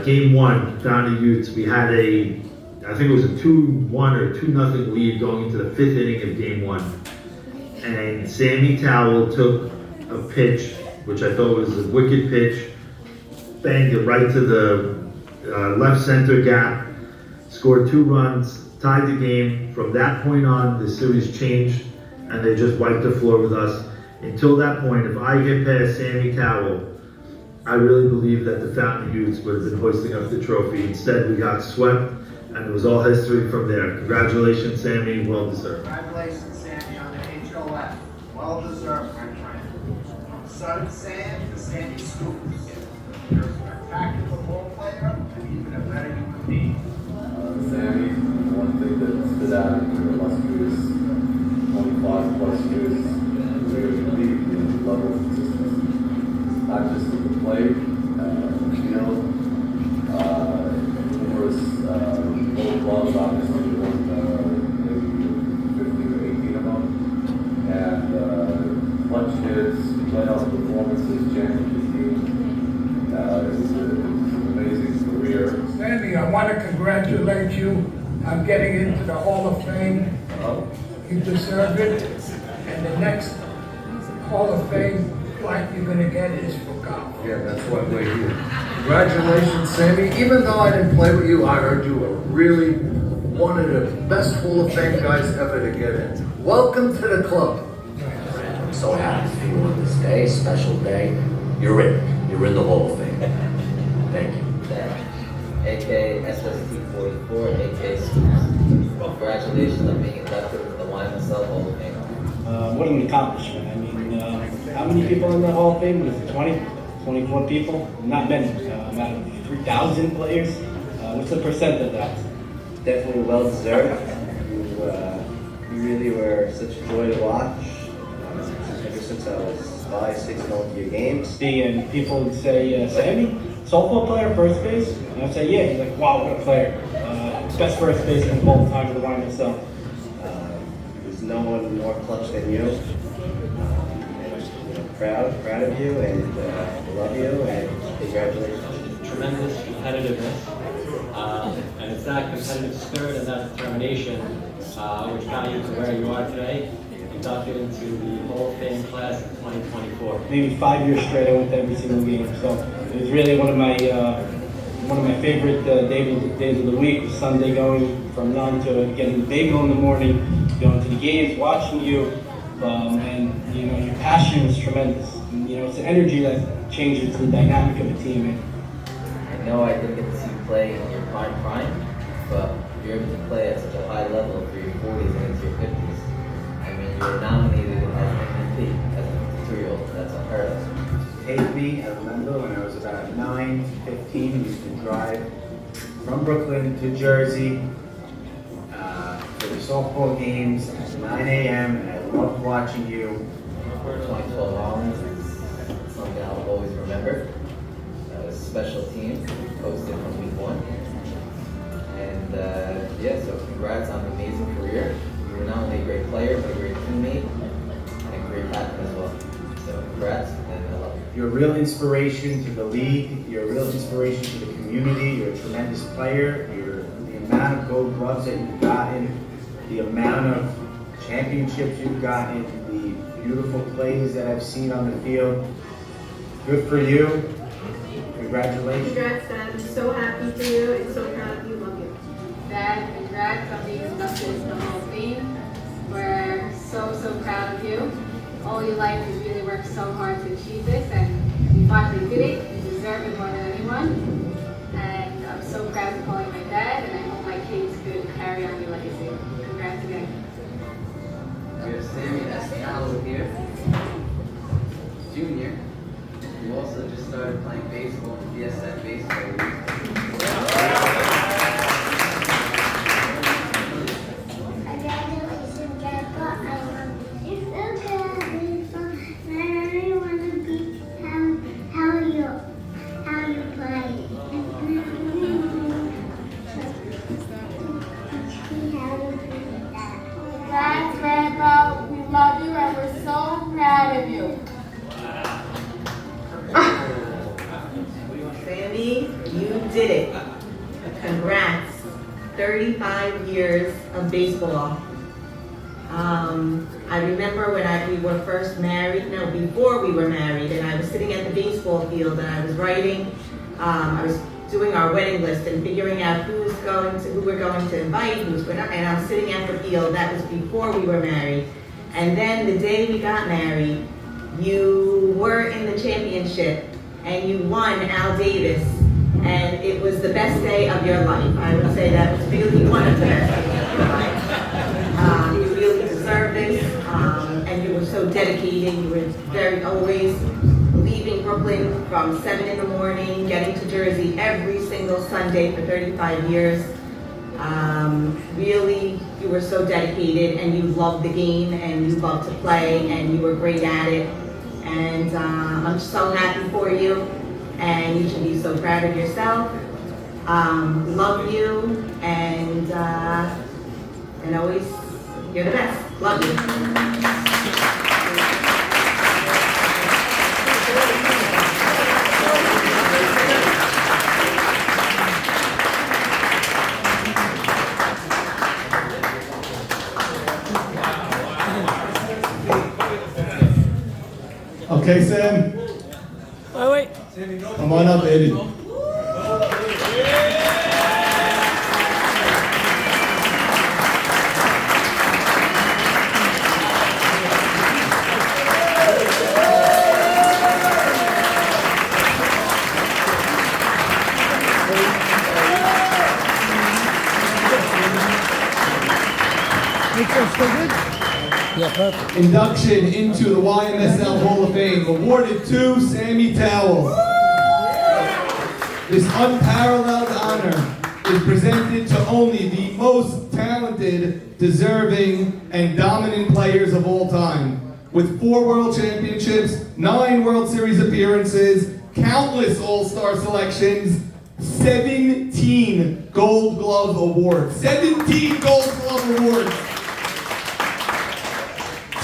Game 1, Fountain of Youths, we had I think it was a 2-1 or 2-0 lead going into the 5th inning of Game 1. And Sammy Towell took a pitch, which I thought was a wicked pitch, banged it right to the left center gap, scored 2 runs, tied the game. From that point on, the series changed, and they just wiped the floor with us. Until that point, if I get past Sammy Towell, I really believe that the Fountain of Youths would have been hoisting up the trophy. Instead, we got swept, and it was all history from there. Congratulations, Sammy, well deserved. Congratulations, Sammy, on the HOF. Well deserved, my friend. From Son Sam to Sandy Scoops. You're a spectacular football player, and even a better human being. Sammy, one thing that stood out in your illustrious 25 plus years in the league is the level of consistency. Not just with the play, want to congratulate you on getting into the Hall of Fame. You deserve it. And the next Hall of Fame fight you're going to get is for golf. Yeah, that's why we're here. Congratulations, Sammy. Even though I didn't play with you, I heard you were really one of the best Hall of Fame guys ever to get in. Welcome to the club. I'm so happy for you on this day, special day. You're in. You're in the Hall of Fame. Thank you. aka SST44, aka Scoops. Congratulations on being inducted into the Ymsl Hall of Fame. What an accomplishment. I mean, how many people in the Hall of Fame? Was it 20? 24 people? Not many. Out of 3,000 players. What's the percent of that? Definitely well deserved. You really were such a joy to watch. Ever since I was 5, 6 going to your games. And people would say, Sammy, softball player, first base? And I'd say, yeah. He's like, wow, what a player. Best first baseman of all time for the Ymsl. There's no one more clutch than you. Proud of you, and love you, and congratulations. Tremendous competitiveness, and it's that competitive spirit and that determination which got you to where you are today, inducted into the Hall of Fame class of 2024. Maybe 5 years straight, I went to every single game. So it was really one of my favorite days of the week. Was Sunday, going from 9 to getting the bagel in the morning, going to the games, watching you. And you know, your passion is tremendous. And, you know, it's an energy that changes the dynamic of a team. I know I didn't get to see you play in your prime, but you're able to play at such a high level through your 40s and into your 50s. I mean, you were nominated as MVP as a 52-year-old. That's unheard of. Paid me, I remember when I was about 9 to 15, we used to drive from Brooklyn to Jersey for the softball games at 9 a.m. and I loved watching you. 2012 Rollins is something I'll always remember. That was a special team, hosted from week 1. And yeah, so congrats on an amazing career. You were not only a great player, but a great teammate and a great captain as well. So congrats, and I love you. You're a real inspiration to the league. You're a real inspiration to the community. You're a tremendous player. The amount of gold gloves that you've gotten, the amount of championships you've gotten, the beautiful plays that I've seen on the field. Good for you. Congratulations. Congrats, Dad. I'm so happy for you and so proud of you. Love you. Dad, congrats on being inducted into the Hall of Fame. We're so proud of you. All your life you really worked so hard to achieve this, and you finally did it. You deserve it more than anyone. And I'm so proud to call you my dad, and I hope my kids could carry on your legacy. Congrats again. We have Sammy Escallo here, junior, who also just started playing baseball in the DSF Baseball League. Congrats, Grandpa. We love you and we're so proud of you. Sammy, you did it. Congrats. 35 years of baseball. I remember when we were first married, no, before we were married, and I was sitting at the baseball field and I was writing, I was doing our wedding list and figuring out who we're going to invite, and I'm sitting at the field. That was before we were married. And then the day we got married, you were in the championship and you won Al Davis, and it was the best day of your life. I would say that was really one of the best days of your life. You really deserved this, and you were so dedicated. You were always leaving Brooklyn from 7 in the morning, getting to Jersey every single Sunday for 35 years. Really, you were so dedicated, and you loved the game, and you loved to play, and you were great at it. And I'm so happy for you, and you should be so proud of yourself. Love you, and always, you're the best. Love you. Okay, Sam? Wait. Come on up, baby. Yeah, perfect. Induction into the YMSL Hall of Fame, awarded to Sammy Towell. This unparalleled honor is presented to only the most talented, deserving, and dominant players of all time. With 4 World Championships, 9 World Series appearances, countless All-Star selections, 17 Gold Glove Awards. 17 Gold Glove Awards.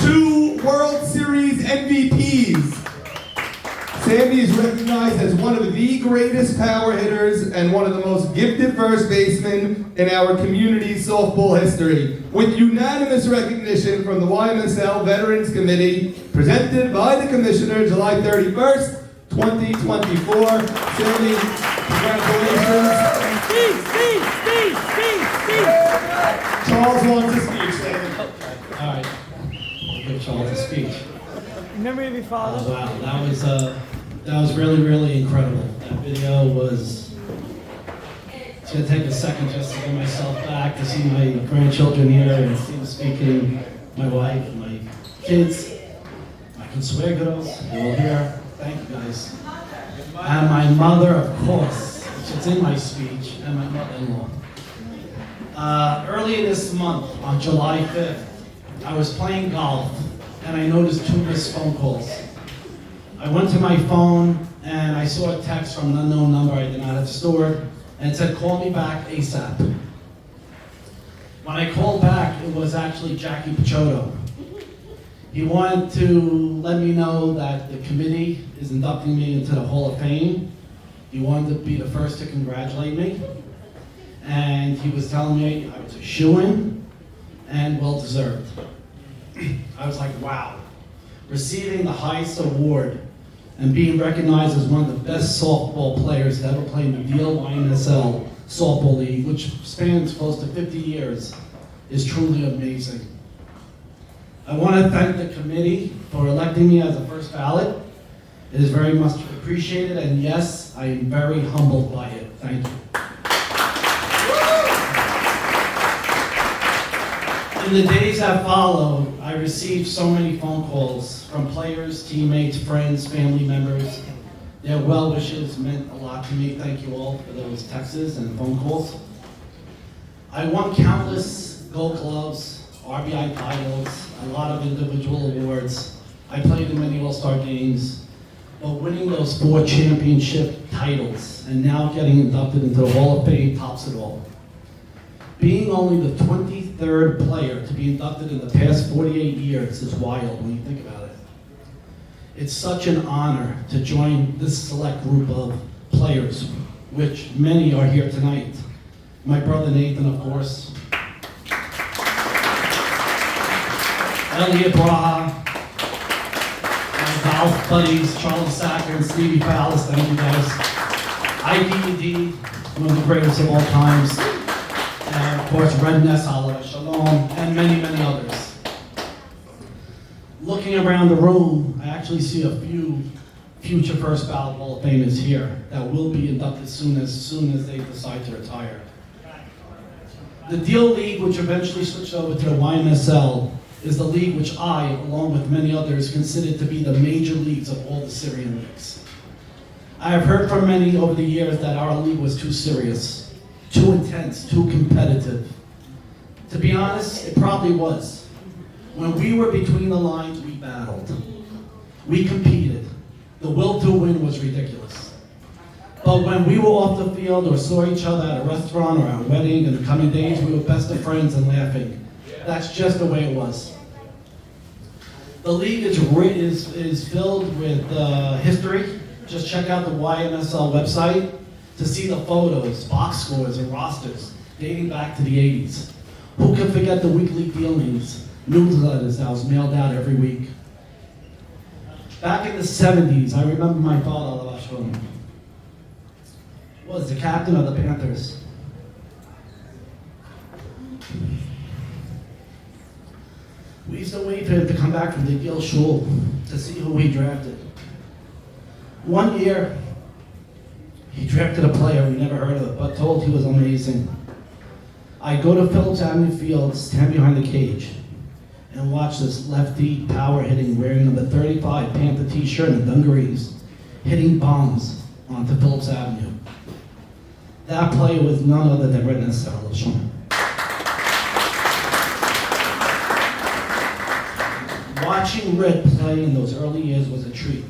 2 World Series MVPs. Sammy is recognized as one of the greatest power hitters and one of the most gifted first basemen in our community's softball history. With unanimous recognition from the YMSL Veterans Committee, presented by the Commissioner July 31st, 2024. Sammy, congratulations. Charles wants a speech, Sammy. All right. Give Charles a speech. Remember your father? Oh, wow, that was really incredible. That video was. It's gonna take a second just to get myself back, to see my grandchildren here and see them speaking, my wife, my kids, my consuegros, they're all here. Thank you guys. And my mother, of course, which is in my speech, and my mother-in-law. Earlier this month, on July 5th, I was playing golf and I noticed 2 missed phone calls. I went to my phone and I saw a text from an unknown number I did not have stored, and it said, "Call me back ASAP." When I called back, it was actually Jackie Picciotto. He wanted to let me know that the committee is inducting me into the Hall of Fame. He wanted to be the first to congratulate me. And he was telling me I was a shoo-in and well-deserved. I was like, wow. Receiving the highest award and being recognized as one of the best softball players to ever play in the YMSL Softball League, which spans close to 50 years, is truly amazing. I want to thank the committee for electing me as a first ballot. It is very much appreciated, and yes, I am very humbled by it. Thank you. In the days that followed, I received so many phone calls from players, teammates, friends, family members. Their well wishes meant a lot to me. Thank you all for those texts and phone calls. I won countless Gold Gloves, RBI titles, a lot of individual awards. I played in many All-Star games, but winning those 4 championship titles and now getting inducted into the Hall of Fame tops it all. Being only the 23rd player to be inducted in the past 48 years is wild when you think about it. It's such an honor to join this select group of players, which many are here tonight. My brother Nathan, of course. Elliot Braha. My golf buddies, Charles Sacker and Stevie Palace, thank you guys. IDD, one of the greatest of all times. And of course, Red Ness, Shalom, and many others. Looking around the room, I actually see a few future first ballot Hall of Famers here that will be inducted soon as they decide to retire. The Deal League, which eventually switched over to the YMSL, is the league which I, along with many others, consider to be the major leagues of all the Syrian leagues. I have heard from many over the years that our league was too serious, too intense, too competitive. To be honest, it probably was. When we were between the lines, we battled. We competed. The will to win was ridiculous. But when we were off the field or saw each other at a restaurant or at a wedding in the coming days, we were best of friends and laughing. That's just the way it was. The league is filled with history. Just check out the YMSL website to see the photos, box scores, and rosters dating back to the 80s. Who can forget the weekly dealings, newsletters that was mailed out every week? Back in the 70s, I remember my father was the captain of the Panthers. We used to wait for him to come back from the Gill Shul to see who he drafted. One year, he drafted a player we never heard of, but told he was amazing. I go to Phillips Avenue Field, stand behind the cage, and watch this lefty power hitting, wearing number 35 Panther t-shirt and dungarees, hitting bombs onto Phillips Avenue. That player was none other than Red Ymsl. Watching Red play in those early years was a treat.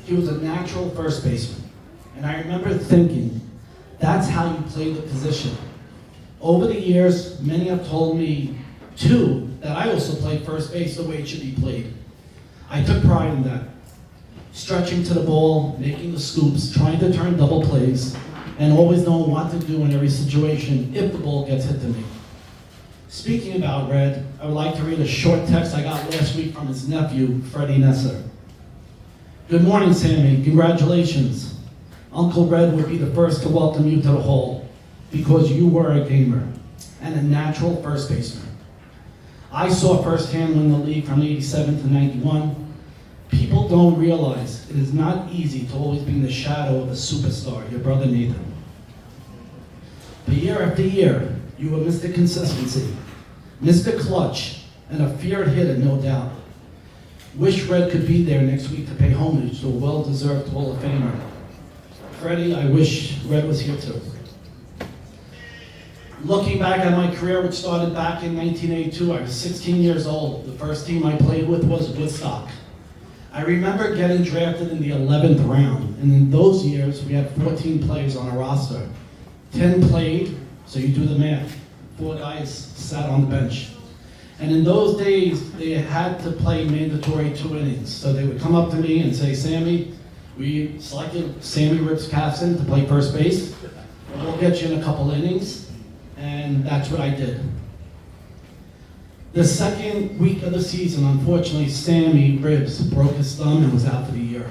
He was a natural first baseman. And I remember thinking, that's how you play the position. Over the years, many have told me, too, that I also played first base the way it should be played. I took pride in that. Stretching to the ball, making the scoops, trying to turn double plays, and always knowing what to do in every situation if the ball gets hit to me. Speaking about Red, I would like to read a short text I got last week from his nephew, Freddie Nesser. Good morning, Sammy. Congratulations. Uncle Red would be the first to welcome you to the Hall because you were a gamer and a natural first baseman. I saw firsthand when the league from 87 to 91. People don't realize it is not easy to always be in the shadow of a superstar, your brother Nathan. But year after year, you were Mr. Consistency, Mr. Clutch, and a feared hitter, no doubt. Wish Red could be there next week to pay homage to a well-deserved Hall of Famer. Freddie, I wish Red was here too. Looking back at my career, which started back in 1982, I was 16 years old. The first team I played with was Woodstock. I remember getting drafted in the 11th round, and in those years, we had 14 players on a roster. 10 played, so you do the math. 4 guys sat on the bench. And in those days, they had to play mandatory 2 innings. So they would come up to me and say, Sammy, we selected Sammy Rips Casson to play first base. We'll get you in a couple innings. And that's what I did. The second week of the season, unfortunately, Sammy Ribs broke his thumb and was out for the year.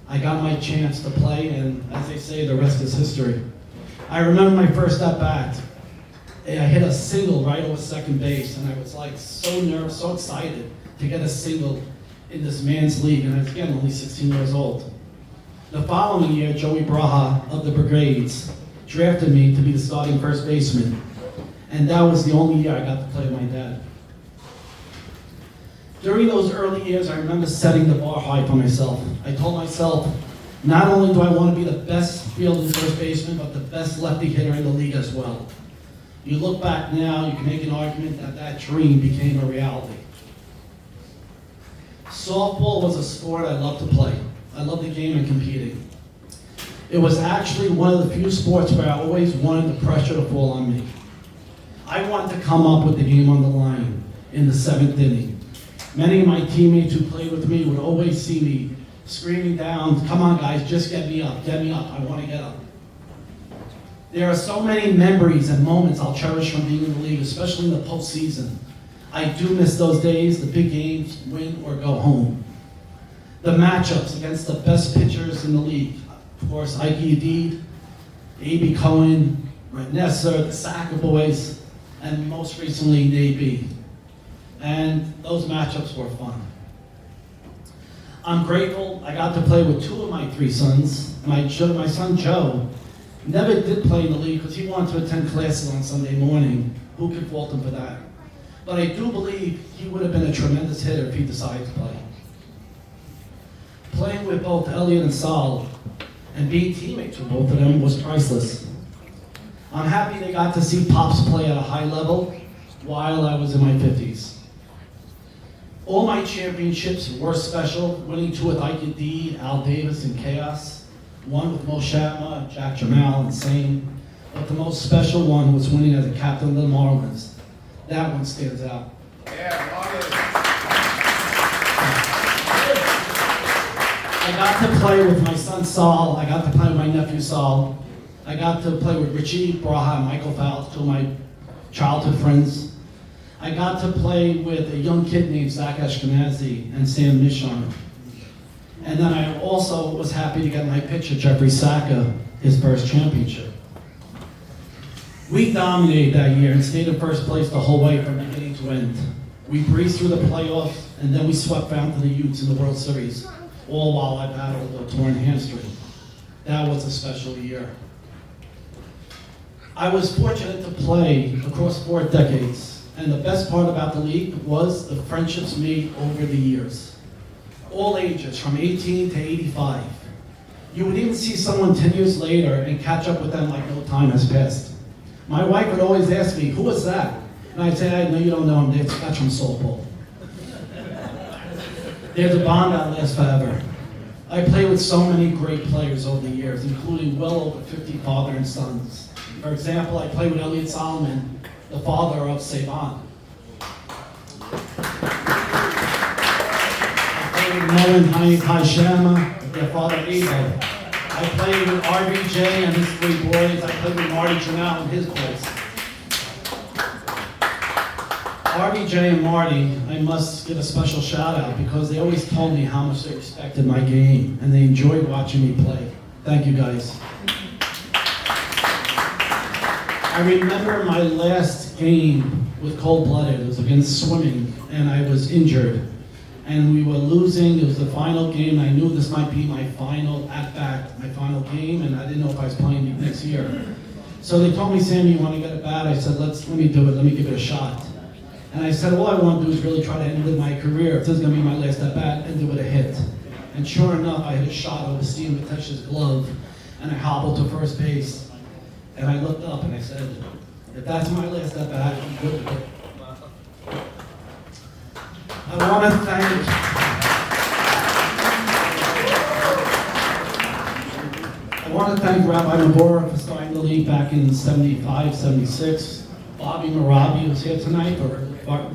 I got my chance to play, and as they say, the rest is history. I remember my first at-bat. I hit a single right over second base, and I was like so nervous, so excited to get a single in this man's league, and I was, again, only 16 years old. The following year, Joey Braha of the Brigades drafted me to be the starting first baseman, and that was the only year I got to play with my dad. During those early years, I remember setting the bar high for myself. I told myself, not only do I want to be the best fielding first baseman, but the best lefty hitter in the league as well. You look back now, you can make an argument that that dream became a reality. Softball was a sport I loved to play. I loved the game and competing. It was actually one of the few sports where I always wanted the pressure to fall on me. I wanted to come up with the game on the line in the 7th inning. Many of my teammates who played with me would always see me screaming down, come on guys, just get me up, I want to get up. There are so many memories and moments I'll cherish from being in the league, especially in the postseason. I do miss those days, the big games, win or go home. The matchups against the best pitchers in the league. Of course, Ike Edid, A.B. Cohen, Red Nesser, the Sacker boys, and most recently, Navy. And those matchups were fun. I'm grateful I got to play with 2 of my 3 sons. My son Joe never did play in the league because he wanted to attend classes on Sunday morning. Who could fault him for that? But I do believe he would have been a tremendous hitter if he decided to play. Playing with both Elliot and Sal and being teammates with both of them was priceless. I'm happy they got to see Pops play at a high level while I was in my 50s. All my championships were special, winning 2 with Ike Edid, Al Davis, and Chaos, 1 with Mo Shatma, Jack Jamal, and Sane, but the most special one was winning as a captain of the Marlins. That one stands out. Yeah, Marlins. I got to play with my son Saul, I got to play with my nephew Saul, I got to play with Richie Braha and Michael Fowles, 2 of my childhood friends. I got to play with a young kid named Zach Ashkenazi and Sam Mishon. And then I also was happy to get my pitcher, Jeffrey Saka, his first championship. We dominated that year and stayed in first place the whole way from beginning to end. We breezed through the playoffs, and then we swept down to the Utes in the World Series, all while I battled a torn hamstring. That was a special year. I was fortunate to play across 4 decades, and the best part about the league was the friendships made over the years. All ages, from 18 to 85. You would even see someone 10 years later and catch up with them like no time has passed. My wife would always ask me, who was that? And I'd say, I know you don't know him, that's from softball. There's a bond that lasts forever. I played with so many great players over the years, including well over 50 father and sons. For example, I played with Elliot Solomon, the father of Saban. Moen Haishama, their father Eva. I played with RBJ and his 3 boys. I played with Marty Janelle and his boys. RBJ and Marty, I must give a special shout out because they always told me how much they respected my game and they enjoyed watching me play. Thank you guys. I remember my last game with cold-blooded. It was against swimming and I was injured. And we were losing, it was the final game, I knew this might be my final at-bat, my final game, and I didn't know if I was playing next year. So they told me, Sammy, you want to get a bat? I said, let me do it, let me give it a shot. And I said, all I want to do is really try to end my career, if this is going to be my last at-bat, and do it a hit. And sure enough, I hit a shot over Steve Matesh's glove, and I hobbled to first base. And I looked up and I said, if that's my last at-bat, I'm good with it. I want to thank Rabbi Mabora for starting the league back in 75, 76. Bobby Marabi was here tonight for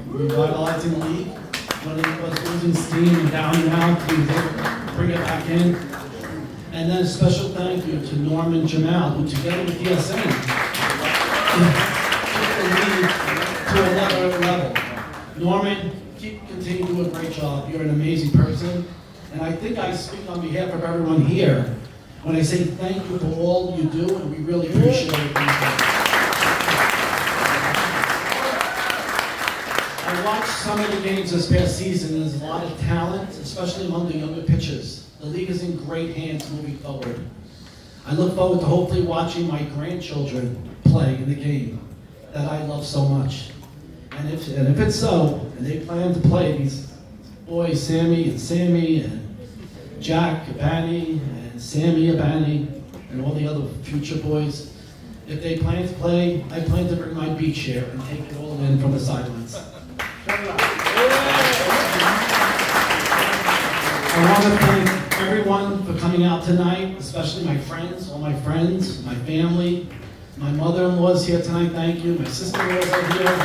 revitalizing the league. When it was losing steam and down and out, he was able to bring it back in. And then a special thank you to Norman Jamal, who together with ESN took the league to another level. Norman, continue to do a great job. You're an amazing person. And I think I speak on behalf of everyone here when I say thank you for all you do, and we really appreciate it. I watched some of the games this past season. There's a lot of talent, especially among the younger pitchers. The league is in great hands moving forward. I look forward to hopefully watching my grandchildren play in the game that I love so much. And if it's so, and they plan to play, these boys, Sammy and Jack Abani and Sammy Abani and all the other future boys, if they plan to play, I plan to bring my beach chair and take it all in from the sidelines. I want to thank everyone for coming out tonight, especially my friends, all my friends, my family. My mother-in-law's here tonight, thank you. My sister-in-law's are here.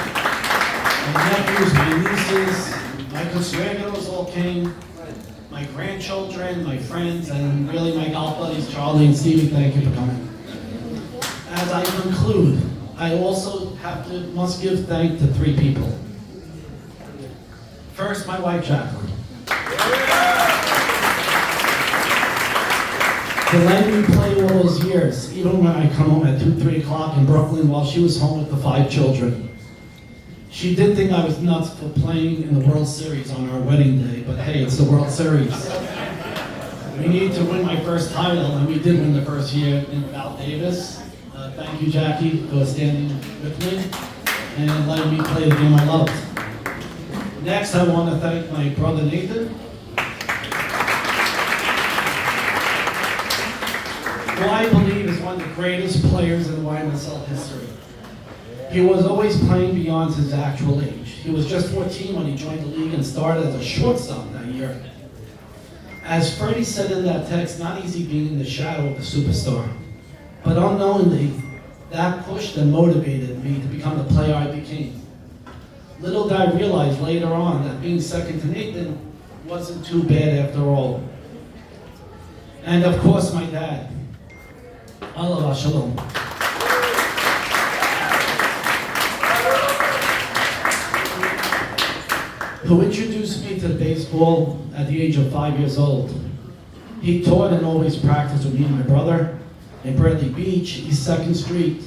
My nephews, my nieces, my consuegros all came, my grandchildren, my friends, and really my golf buddies, Charlie and Stevie, thank you for coming. As I conclude, I also must give thanks to 3 people. First, my wife, Jacqueline. To let me play all those years, even when I come home at 2, 3 o'clock in Brooklyn while she was home with the 5 children. She did think I was nuts for playing in the World Series on our wedding day, but hey, it's the World Series. We needed to win my first title, and we did win the first year in Val Davis. Thank you, Jackie, for standing with me and letting me play the game I loved. Next, I want to thank my brother Nathan. Who I believe is one of the greatest players in Ymsl history. He was always playing beyond his actual age. He was just 14 when he joined the league and started as a shortstop that year. As Freddie said in that text, not easy being in the shadow of the superstar. But unknowingly, that pushed and motivated me to become the player I became. Little did I realize later on that being second to Nathan wasn't too bad after all. And of course, my dad. Allah Shalom. Who introduced me to baseball at the age of 5 years old. He taught and always practiced with me and my brother. In Bradley Beach, East 2nd Street,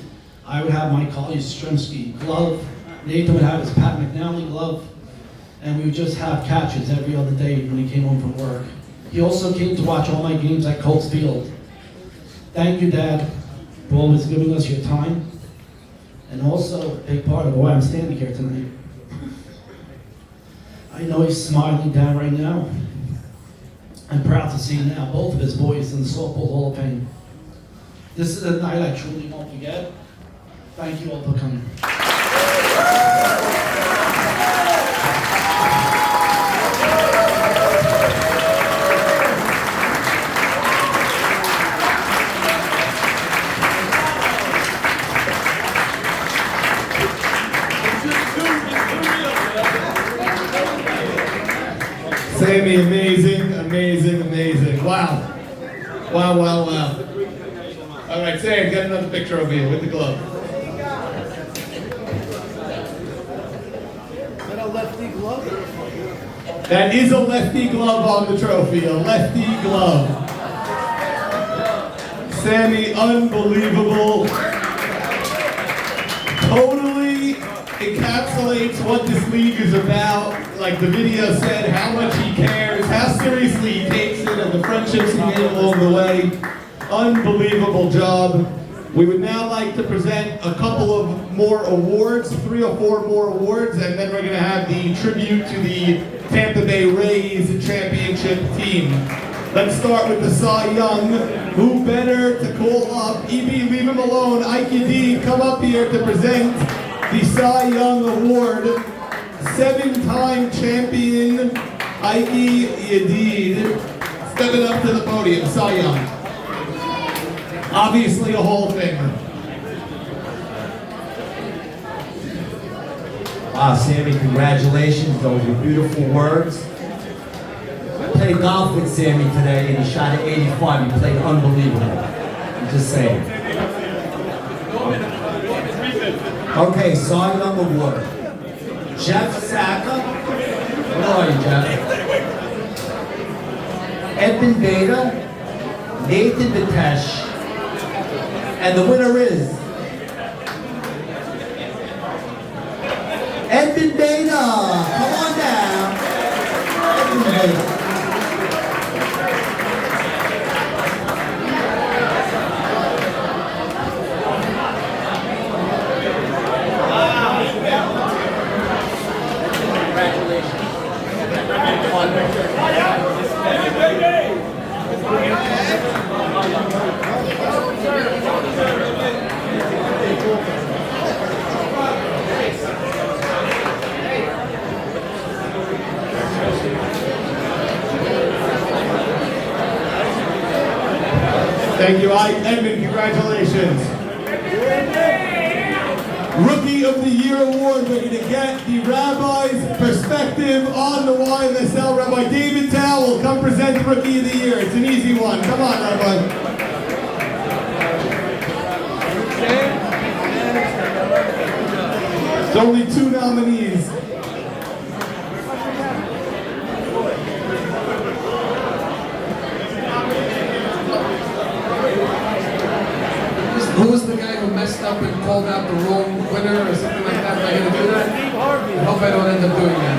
I would have my Collier Stremski glove. Nathan would have his Pat McNally glove. And we would just have catches every other day when he came home from work. He also came to watch all my games at Colts Field. Thank you, Dad, for always giving us your time. And also a big part of why I'm standing here tonight. I know he's smiling down right now. I'm proud to see now both of his boys in the Softball Hall of Fame. This is a night I truly won't forget. Thank you all for coming. Sammy, amazing, amazing, amazing. Wow. Wow, wow, wow. All right, Sam, get another picture over here with the glove. Is that a lefty glove? That is a lefty glove on the trophy, a lefty glove. Sammy, unbelievable. Totally encapsulates what this league is about. Like the video said, how much he cares, how seriously he takes it, and the friendships he made along the way. Unbelievable job. We would now like to present a couple of more awards, 3 or 4 more awards, and then we're going to have the tribute to the Tampa Bay Rays championship team. Let's start with the Cy Young. Who better to call up? EB, leave him alone. Ike D, come up here to present the Cy Young Award. 7-time champion Ike Yedid stepping up to the podium. Cy Young. Obviously a Hall of Famer. Wow, Sammy, congratulations. Those were beautiful words. I played golf with Sammy today and he shot at 85. He played unbelievable. I'm just saying. Okay, Cy Young Award. Jeff Saka. Where are you, Jeff? Edmund Beta, Nathan Vitesh, and the winner is Edmund Beta. Come on down. Edmund Beta. Thank you, Ike. Edmund, congratulations. Rookie of the Year Award, we're going to get the Rabbi's perspective on the YMSL. Rabbi David Tao will come present Rookie of the Year. It's an easy one. Come on, Rabbi. There's only 2 nominees. Who was the guy who messed up and called out the wrong winner or something like that? Am I going to do that? I hope I don't end up doing that.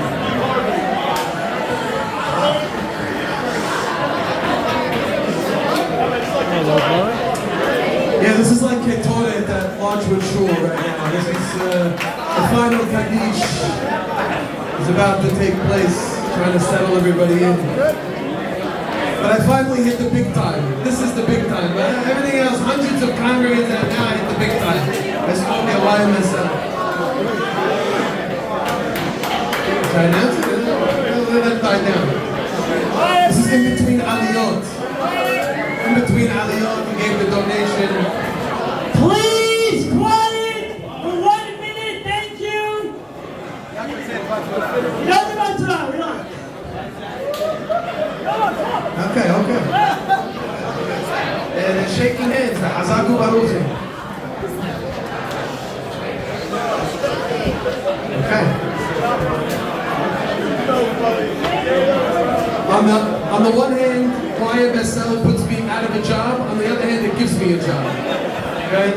Yeah, this is like Ketore at that Larchwood Shul right now. This is the final Kaddish is about to take place, trying to settle everybody in. But I finally hit the big time. This is the big time. But everything else, hundreds of congregants, and now I hit the big time. Let's go get YMSL. Should I announce it? Let that die down. This is in between Aliyot. In between Aliyot, we gave the donation. Please, quiet for 1 minute, thank you. Relax. Okay. And they're shaking hands. Hazaku Baruzi. Okay. On the one hand, YMSL puts me out of a job. On the other hand, it gives me a job. Okay?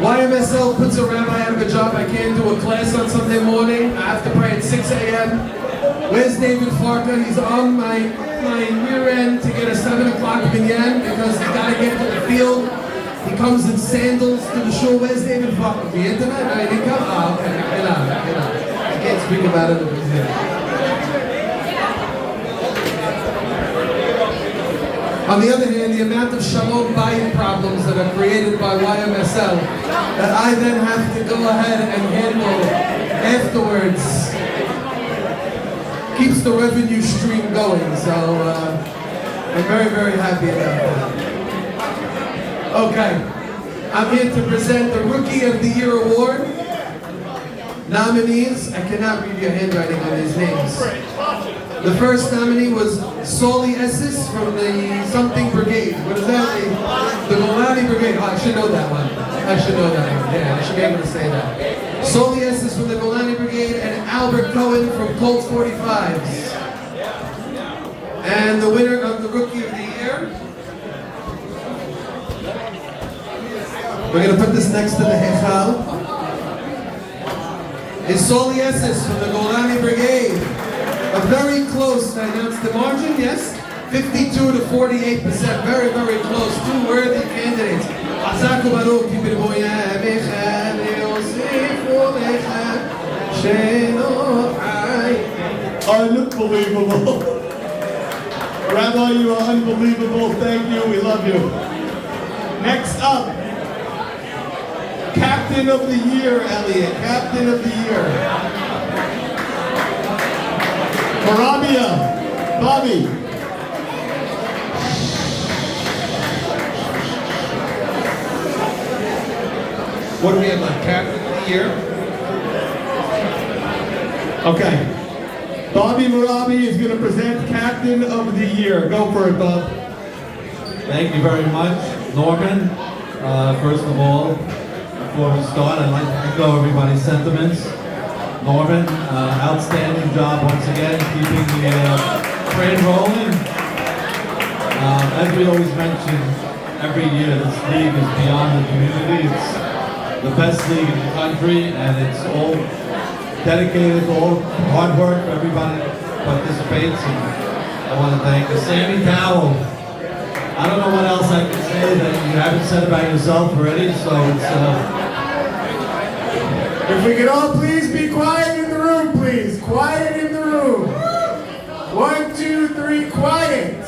YMSL puts a rabbi out of a job. I can't do a class on Sunday morning. I have to pray at 6 a.m. Where's David Farka? He's on my rear end to get a 7 o'clock minyan because he's got to get to the field. He comes in sandals to the shul. Where's David Farka? The internet? No, he didn't come? Oh, okay. I can't speak about it. On the other hand, the amount of shalom bayit problems that are created by YMSL that I then have to go ahead and handle afterwards keeps the revenue stream going. So I'm very, very happy about that. Okay, I'm here to present the Rookie of the Year Award. Nominees, I cannot read your handwriting on these names. The first nominee was Soli Esses from the something brigade. What is that? The Golani Brigade. Oh, I should know that one. I should know that one. Yeah, I should be able to say that. Soli Esses from the Golani Brigade and Albert Cohen from Colt 45s. And the winner of the Rookie of the Year. We're going to put this next to the Hechal. Is Soli Esses from the Golani Brigade. A very close, I announced the margin, yes? 52 to 48%, very, very close. Two worthy candidates. Azaku Baruch, Unbelievable. Rabbi, you are unbelievable. Thank you. We love you. Next up, Captain of the Year, Elliot. Captain of the Year. Marabia, Bobby. What do we have left? Captain of the Year? Okay. Bobby Marabi is going to present Captain of the Year. Go for it, Bob. Thank you very much, Norman. First of all, before we start, I'd like to echo everybody's sentiments. Norman, outstanding job once again, keeping the train rolling. As we always mention every year, this league is beyond the community. It's the best league in the country, and it's all dedicated to all hard work for everybody that participates. And I want to thank Sammy Towell. I don't know what else I can say that you haven't said about yourself already, so it's... If we could all please be quiet in the room, please. Quiet in the room. 1, 2, 3, quiet.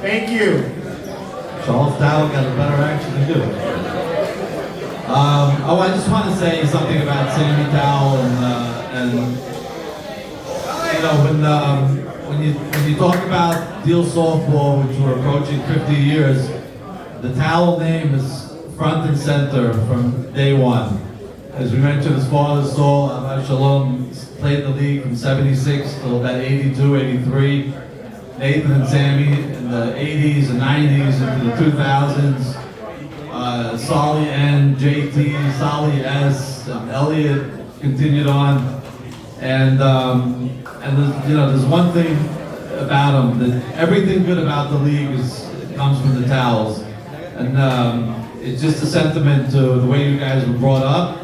Thank you. Charles Towell got a better action to do. I just want to say something about Sammy Towell and you know, when you talk about Deal Softball, which we're approaching 50 years, the Towell name is front and center from day one. As we mentioned, his father Saul Shalom played the league from 76 till about 82, 83. Nathan and Sammy in the 80s and 90s into the 2000s. Solly and JT, Solly S, and Elliot continued on. And there's one thing about him, that everything good about the league comes from the Towels. And it's just a sentiment to the way you guys were brought up.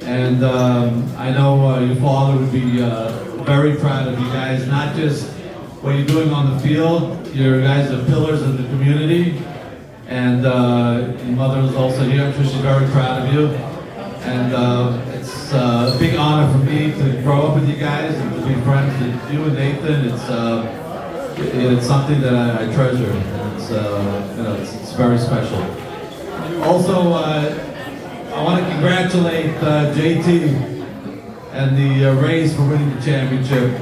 And I know your father would be very proud of you guys, not just what you're doing on the field. You guys are pillars of the community. And your mother is also here. I'm sure she's very proud of you. And it's a big honor for me to grow up with you guys and to be friends with you and Nathan. It's something that I treasure. And it's very special. Also, I want to congratulate JT and the Rays for winning the championship.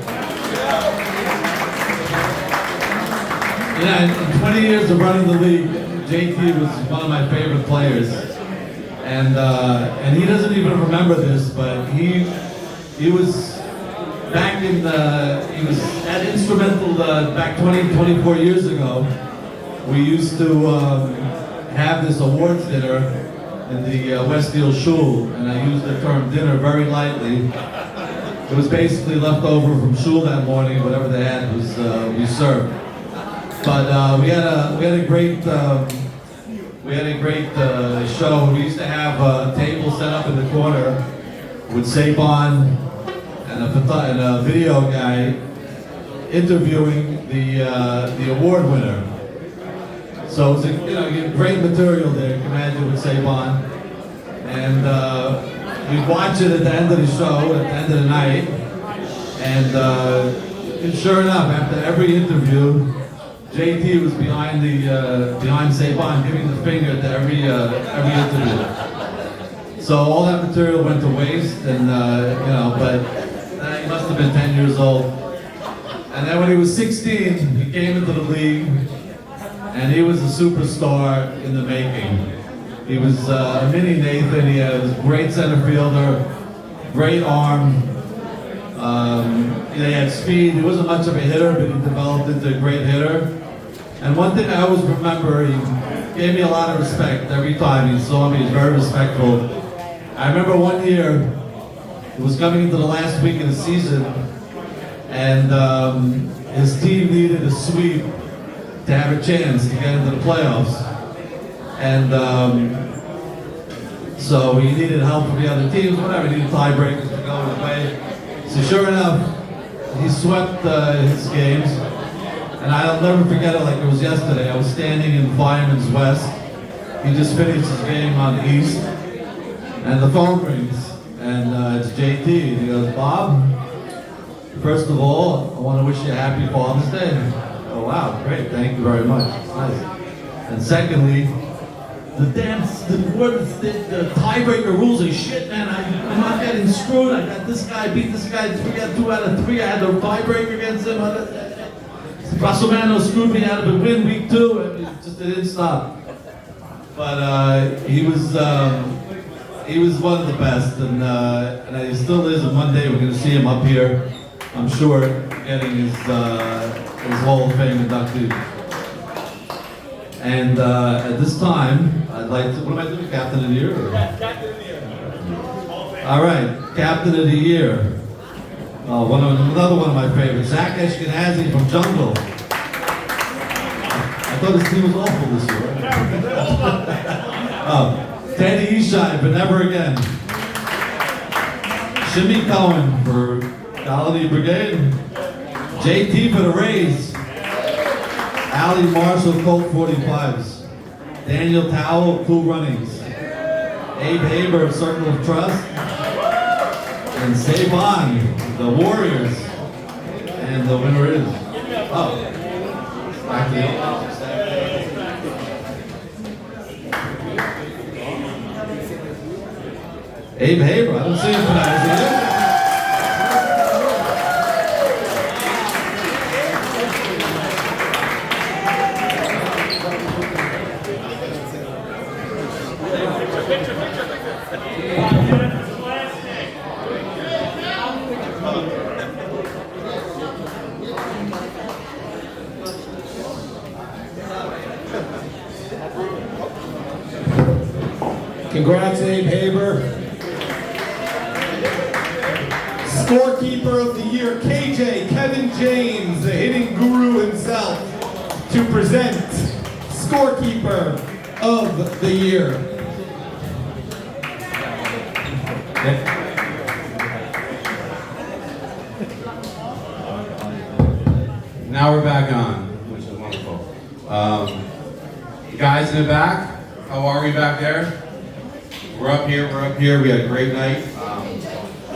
In 20 years of running the league, JT was one of my favorite players. And he doesn't even remember this, but he was back in he was at Instrumental back 24 years ago. We used to have this awards dinner in the Westfield Shul, and I use the term dinner very lightly. It was basically left over from shul that morning, whatever they had was we served. But we had a great show. We used to have a table set up in the corner with Saban and a video guy interviewing the award winner. So it was great material there. You can imagine with Saban, and we'd watch it at the end of the show, at the end of the night, and sure enough, after every interview, JT was behind Saban, giving the finger to every interview. So all that material went to waste, and but he must have been 10 years old. And then when he was 16, he came into the league, and he was a superstar in the making. He was a mini Nathan. He was a great center fielder, great arm. He had speed. He wasn't much of a hitter, but he developed into a great hitter. And one thing I always remember, he gave me a lot of respect every time he saw me. He was very respectful. I remember one year, it was coming into the last week of the season, and his team needed a sweep to have a chance to get into the playoffs. And so he needed help from the other teams, whatever, he needed tiebreakers to go his way. So sure enough, he swept his games. And I'll never forget it like it was yesterday. I was standing in Fireman's West. He just finished his game on the East. And the phone rings. And it's JT. And he goes, Bob, first of all, I want to wish you a happy Father's Day. Oh, wow, great. Thank you very much. It's nice. And secondly, the tiebreaker rules are shit, man. I'm not getting screwed. I got this guy, beat this guy. We got 2 out of 3. I had the tiebreaker against him. Russellmano screwed me out of a win week 2, and it didn't stop. But he was one of the best, and he still is. And one day we're going to see him up here, I'm sure, getting his Hall of Fame inducted. And at this time, I'd like to. What am I doing? Captain of the Year? Yeah, Captain of the Year. All right, Captain of the Year. Another one of my favorites, Zach Ashkenazi from Jungle. I thought his team was awful this year. Teddy Ishai for Never Again. Shimmy Cohen for Colony Brigade. JT for the Rays. Ali Marshall, Colt 45s. Daniel Towell, Cool Runnings. Abe Haber of Circle of Trust. And Saban, the Warriors. And the winner is, back to the Abe Haber, I don't see him tonight, Congrats, Abe Haber. Scorekeeper of the Year, KJ, Kevin James, the hitting guru himself, to present Scorekeeper of the Year. Now we're back on, which is wonderful. Guys in the back, how are we back there? We're up here, we had a great night.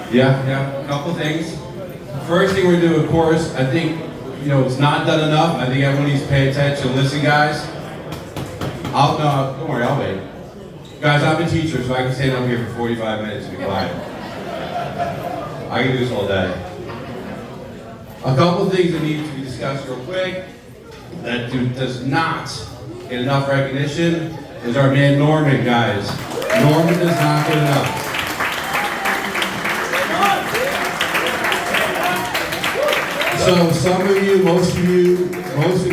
A couple things. First thing we're doing, of course, I think, it's not done enough. I think everyone needs to pay attention. Listen, guys. Don't worry, I'll wait. Guys, I'm a teacher, so I can stand up here for 45 minutes and be quiet. I can do this all day. A couple things that need to be discussed real quick that does not get enough recognition is our man Norman, guys. Norman does not get enough. So some of you, most of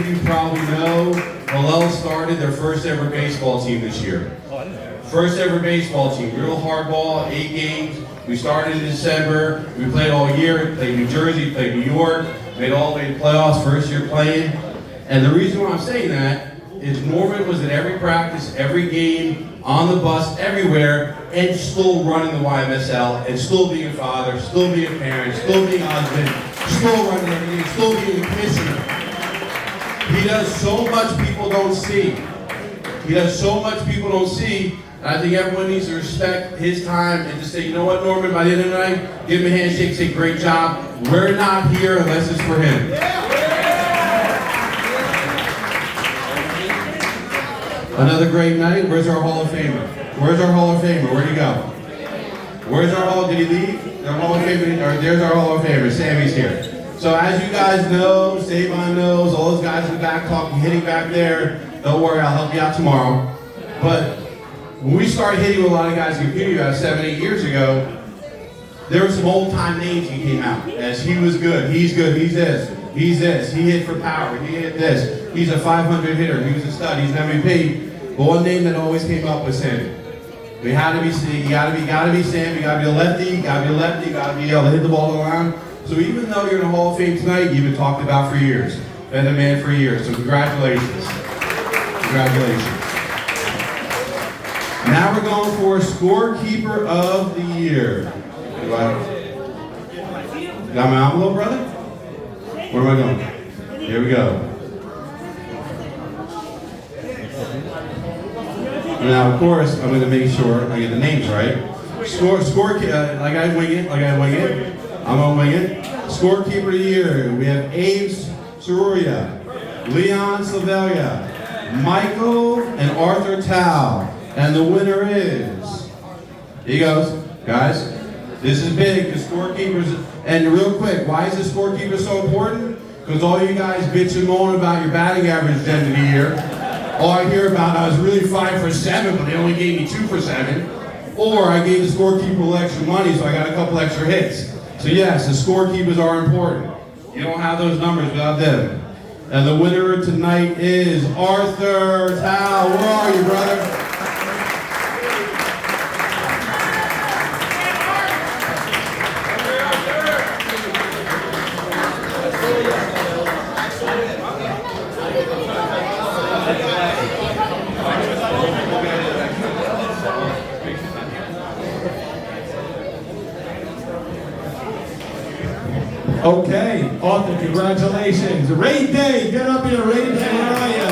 you probably know, Hillel started their first ever baseball team this year. First ever baseball team, real hardball, 8 games. We started in December, we played all year, played New Jersey, played New York, made all the way to playoffs, first year playing. And the reason why I'm saying that is Norman was at every practice, every game, on the bus, everywhere, and still running the YMSL, and still being a father, still being a parent, still being a husband, still running everything, still being a commissioner. He does so much people don't see. He does so much people don't see. And I think everyone needs to respect his time and just say, you know what, Norman, by the end of the night, give him a handshake, say, great job. We're not here unless it's for him. Another great night. Where's our Hall of Famer? Where's our Hall of Famer? Where'd he go? Where's our Hall? Did he leave? The Hall of Famer, or there's our Hall of Famer. Sammy's here. So as you guys know, Savon knows, all those guys in the back talking, hitting back there. Don't worry, I'll help you out tomorrow. But when we started hitting with a lot of guys in community about 7, 8 years ago, there were some old-time names that came out as he was good, he's this, he hit for power, he hit this, he's a 500 hitter, he was a stud, he's an MVP. But one name that always came up was Sammy. We had to be, you gotta be Sam, you gotta be a lefty, you gotta be able to hit the ball around. So even though you're in the Hall of Fame tonight, you've been talked about for years, been a man for years, so congratulations. Congratulations. Now we're going for Scorekeeper of the Year. Got my envelope, brother? Where am I going? Here we go. Now, of course, I'm going to make sure I get the names right. Like I wing it. I'm going to wing it. Scorekeeper of the Year. We have Ames Saruria, Leon Slavelia, Michael and Arthur Tao. And the winner is, here he goes, guys. This is big, because scorekeepers, and real quick, why is the scorekeeper so important? Because all you guys bitch and moan about your batting average at the end of the year. All I hear about, I was really 5 for 7, but they only gave me 2 for 7. Or I gave the scorekeeper a little extra money, so I got a couple extra hits. So yes, the scorekeepers are important. You don't have those numbers without them. And the winner tonight is Arthur Tao. Where are you, brother? Okay, Arthur, congratulations. Ray Day, get up here, Ray Day, where are you?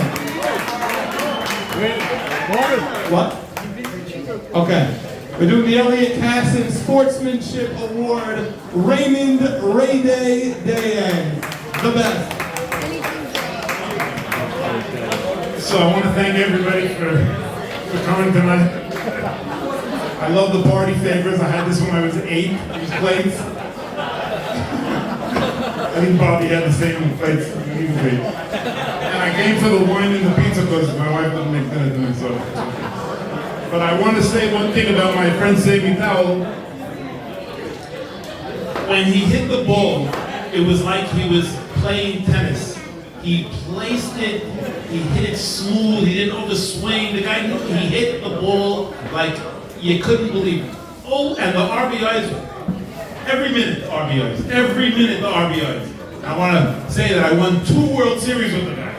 What? Okay, we're doing the Elliott Casson Sportsmanship Award, Raymond Ray Day Day, the best. So I want to thank everybody for coming tonight. I love the party favors. I had this when I was 8, these plates. I think Bobby had the same plates. And I came for the wine and the pizza because my wife didn't make dinner tonight, so. But I want to say one thing about my friend Sammy Towell. When he hit the ball, it was like he was playing tennis. He placed it, he hit it smooth, he didn't overswing. The guy, he hit the ball like you couldn't believe it. Oh, and the RBIs, every minute the RBIs. I want to say that I won 2 World Series with the guy.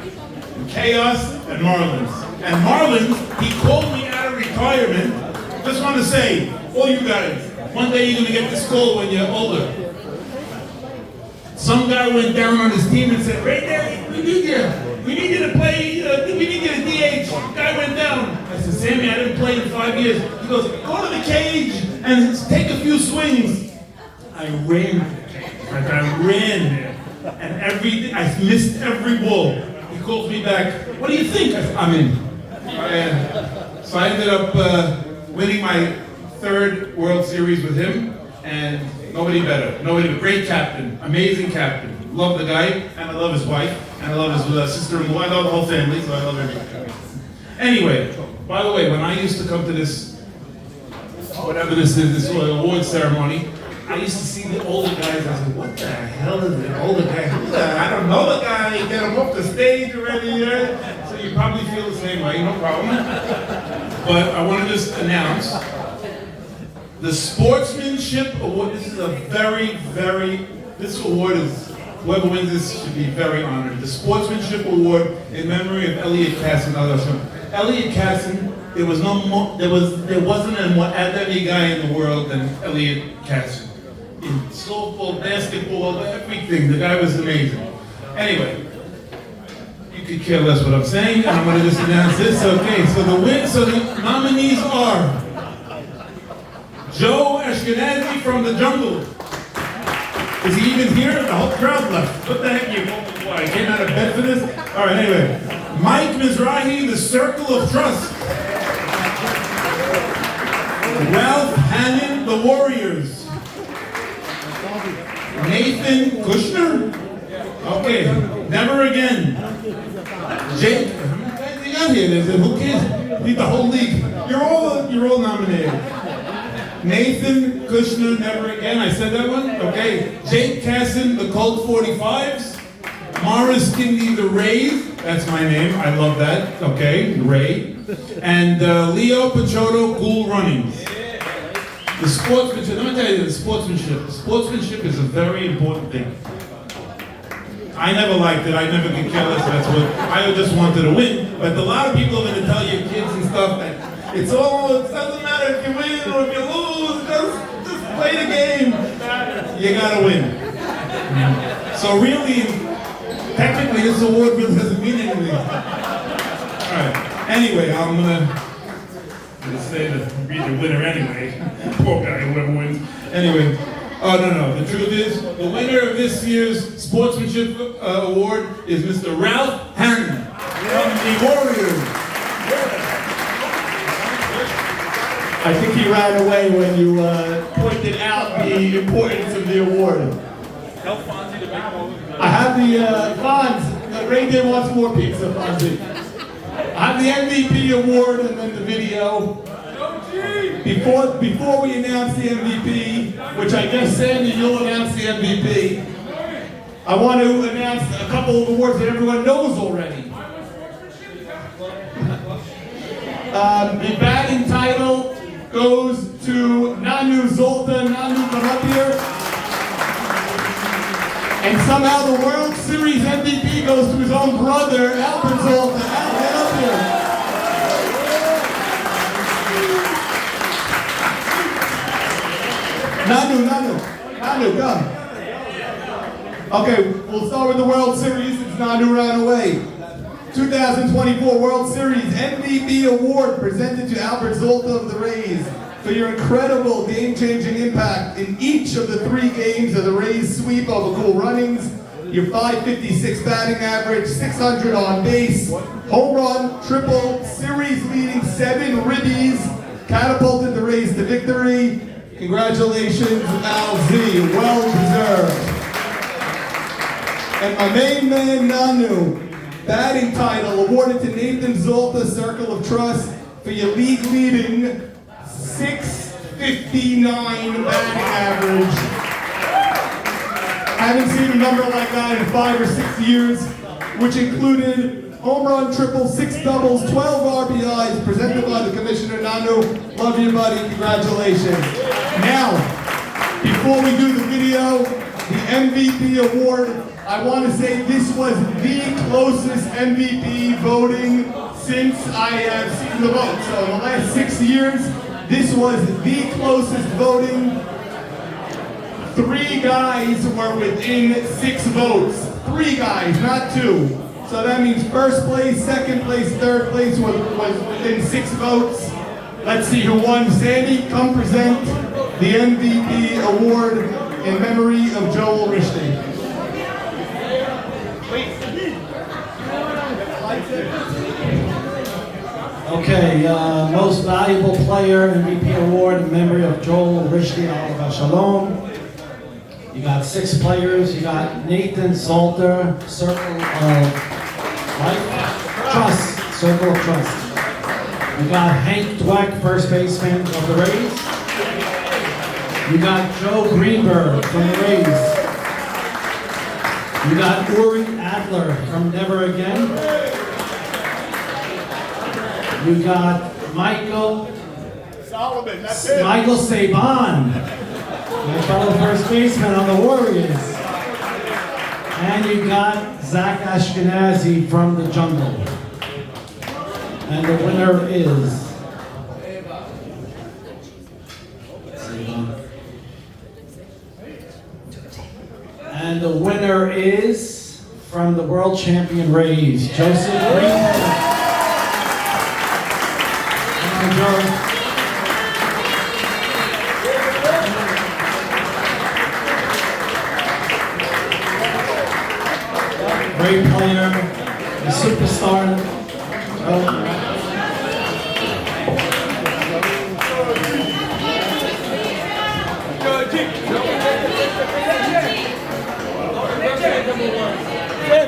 Chaos and Marlins. And Marlins, he called me out of retirement. Just want to say, all you guys, one day you're going to get this call when you're older. Some guy went down on his team and said, Ray, we need you to play, we need you to DH. The guy went down. I said, Sammy, I didn't play in 5 years. He goes, go to the cage and take a few swings. I ran there. And I missed every ball. He calls me back, what do you think? I said, I'm in. So I ended up winning my 3rd World Series with him, and nobody better. Great captain, amazing captain. Love the guy, and I love his wife, and I love his sister-in-law. I love the whole family, so I love everything. Anyway, by the way, when I used to come to this, whatever this is, this award ceremony, I used to see the older guys. I said, what the hell is an older guy? I don't know the guy. Get him off the stage already. So you probably feel the same way, no problem. But I want to just announce the Sportsmanship Award. This is a this award is whoever wins this should be very honored. The Sportsmanship Award in memory of Elliot Casson. Elliot Casson, there wasn't a more athletic guy in the world than Elliot Casson. In softball, basketball, everything. The guy was amazing. Anyway, you could care less what I'm saying, and I'm going to just announce this. Okay, so the nominees are Joe Ashkenazi from the Jungle. Is he even here? The whole crowd left. What the heck? I came out of bed for this? All right, anyway. Mike Mizrahi, the Circle of Trust. Ralph Hannon, the Warriors. Nathan Kushner? Okay, Never Again. Jake, how many guys they got here? Who cares? Need the whole league. You're all nominated. Nathan Kushner, Never Again. I said that one? Okay. Jake Casson, the Colt 45s. Morris Kindy, the Rays. That's my name. I love that. Okay, Ray. And Leo Pachotto, Cool Runnings. The sportsmanship, let me tell you the sportsmanship. Sportsmanship is a very important thing. I never liked it. I never could care less. That's what I just wanted to win. But a lot of people are going to tell your kids and stuff that it doesn't matter if you win or if you lose. Just play the game. You gotta win. So really, technically, this award really doesn't mean anything. All right. Anyway, I'm gonna say be the winner anyway. Poor guy, whoever wins. Anyway. Oh, no. The truth is, the winner of this year's Sportsmanship Award is Mr. Ralph Hannon from the Warriors. I think he ran away when you pointed out the importance of the award. I have the Fonz. Ray wants more pizza, Fonzie. I have the MVP award and then the video. Before we announce the MVP, which I guess Sandy, you'll announce the MVP, I want to announce a couple of awards that everyone knows already. The batting title goes to Nanu Zolta. Nanu, come up here. And somehow the World Series MVP goes to his own brother, Albert Zolta. Al, get up here. Nanu, come. Okay, we'll start with the World Series since Nanu ran away. 2024 World Series MVP Award presented to Albert Zolta of the Rays for your incredible game-changing impact in each of the 3 games of the Rays sweep over Cool Runnings, your .556 batting average, 600 on base, home run, triple, series-leading 7 ribbies, catapulted the Rays to victory. Congratulations, Al Z. Well deserved. And my main man, Nanu. Batting title awarded to Nathan Zolta, Circle of Trust, for your league-leading 659 batting average. I haven't seen a number like that in 5 or 6 years, which included home run, triple, 6 doubles, 12 RBIs, presented by the Commissioner. Nanu, love you, buddy. Congratulations. Now, before we do the video, the MVP award, I want to say this was the closest MVP voting since I have seen the vote. So in the last 6 years, this was the closest voting. 3 guys were within 6 votes. 3 guys, not 2. So that means first place, second place, third place was within 6 votes. Let's see who won. Sandy, come present the MVP award in memory of Joel Rishty. Okay, most valuable player MVP award in memory of Joel Rishti Oliver Shalom. You got 6 players. You got Nathan Salter, Circle of Trust, Circle of Trust. You got Hank Dweck, first baseman of the Rays. You got Joe Greenberg from the Rays. You got Uri Adler from Never Again. You got Michael Saban, my fellow first baseman on the Warriors. And you got Zach Ashkenazi from the Jungle. And the winner is... And the winner is from the world champion Rays, Joseph Green. Come on, Joe. Great player, a superstar.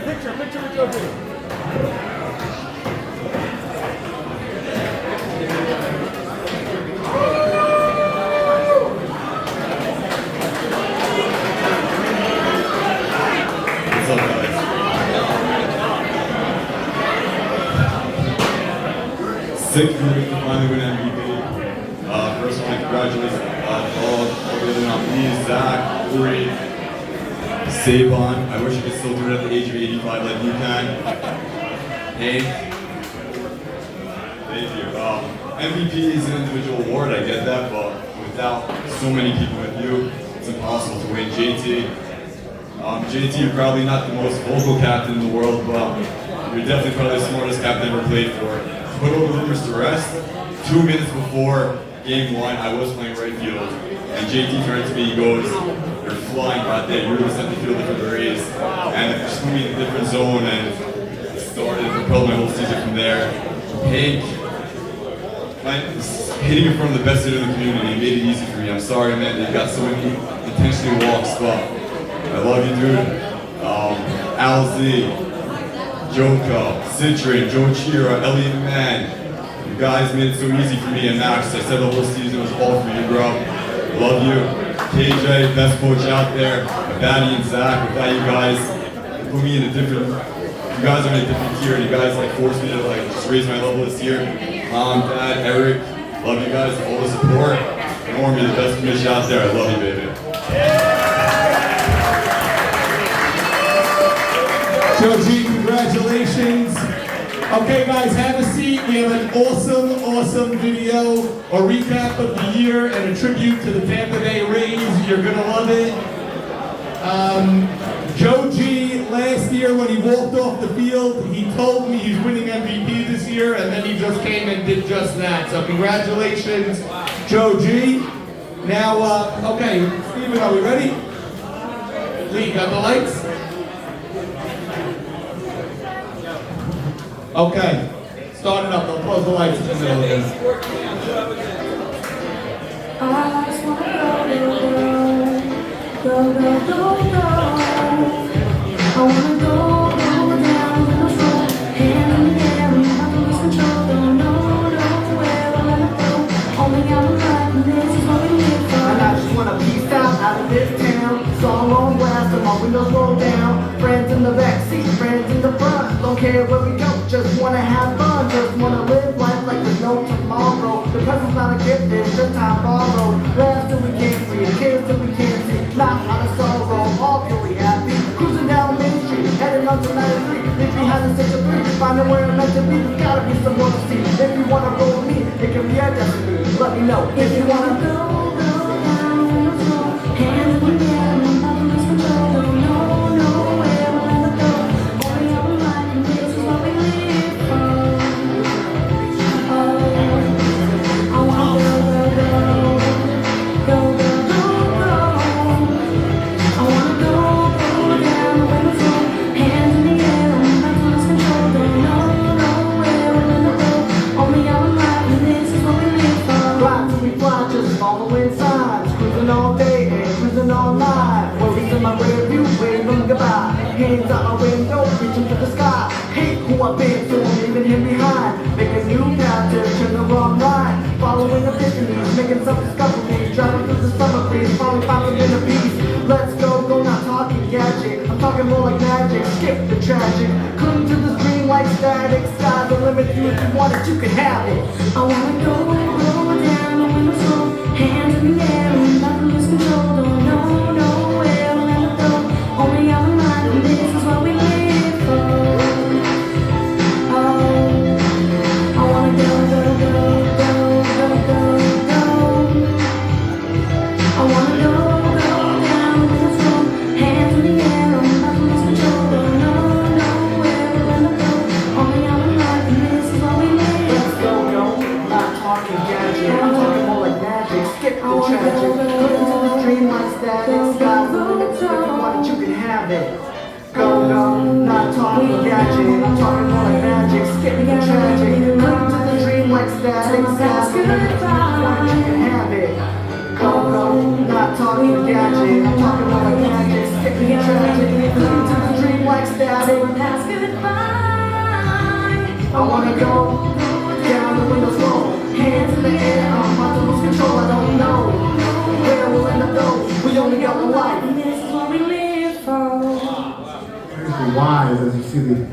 Picture with Joe. Sick for me to finally win MVP. First, I want to congratulate all the other nominees, Zach, Corey, Sabon. I wish I could still do it at the age of 85 like you can. Hank, thank you. MVP is an individual award, I get that, but without so many people with you, it's impossible to win. JT, you're probably not the most vocal captain in the world, but you're definitely probably the smartest captain ever played for. To put all the rumors to rest, 2 minutes before game 1, I was playing right field, and JT turned to me, he goes, "You're flying out there, you're the center fielder for the Rays," and it just put me in a different zone, and it started to propel my whole season from there. Hank, hitting in front of the best hitter in the community, it made it easy for me. I'm sorry, man, you got so many intentionally walks, but I love you, dude. Al Z, Joko, Citrin, Joe Chira, Elliot Man. You guys made it so easy for me, and Max, I said the whole season was all for you, bro. Love you. KJ, best coach out there. Batty and Zach, without you guys, put me in a different, you guys are in a different tier, and you guys like forced me to like just raise my level this year. Mom, Dad, Eric, love you guys, all the support. Norm, you're the best commission out there. I love you, baby. Joe G, congratulations. Okay guys, have a seat. We have an awesome video, a recap of the year and a tribute to the Tampa Bay Rays. You're gonna love it. Joe G, last year when he walked off the field, he told me he's winning MVP this year, and then he just came and did just that. So congratulations, Joe G. Now, okay, Steven, are we ready? Lee, got the lights? Okay, start it up. I'll close the lights in the middle of this. I just wanna go. I wanna go down in the floor, hand in the air, and I lose control. Don't know where we'll let go. Only I'm alive, and this is what we live for. And I just wanna peace out of this town. Song on blast, and my windows roll down. Friends in the backseat, friends in the front. Don't care where we go, just wanna have fun. Just wanna live life like there's no tomorrow. The present's not a gift, it's just time borrowed. Laugh till we can't breathe, cares till we can't see. Laugh out of sorrow, all purely happy. Cruising down Main Street, heading on to 93. Leave behind the 6 of 3, finding where I'm meant to be. There's gotta be some more to see. If you wanna roll with me, it can be our destiny. Let me know if you wanna go down in the floor, hands in the air, and I lose control. Don't know where we'll let go. Only I'm alive, and this is what we live for. I wanna go. I wanna go down the window floor, hands in the air, I'm about to lose control. Don't know where we're gonna go. Only I'm alive, and this is what we live for. Fly till we fly, just following signs. Cruising all day and cruising all night. Worries in my rear view, wave them goodbye. Hands out my window, reaching for the sky. Hate who I've been, so I'm leaving him behind. Make a new path to turn the wrong line. Following epiphanies, making some discoveries. Driving through the summer breeze, finally found some inner peace. Let's go, not talking gadget. I'm talking more like magic, skip the tragic. Cling to this dream like static. Sky's the limit, you if you want it, you can have it. I wanna go down the window floor, hands in the air, and I lose control. Don't know where we'll let go. Only I'm alive, and this have it. Go, go, not talking gadget, I'm talking more like magic, skipping the tragic, cling to the dream like static, static, wanna you can have it. Go, go, not talking gadget, I'm talking more like magic, skipping the tragic, cling to the dream like static. I wanna go down the windows roll, hands in the air, I'm about to lose control, I don't know where we'll end up though, we only got one life. This is what we live for. The wise, as you see the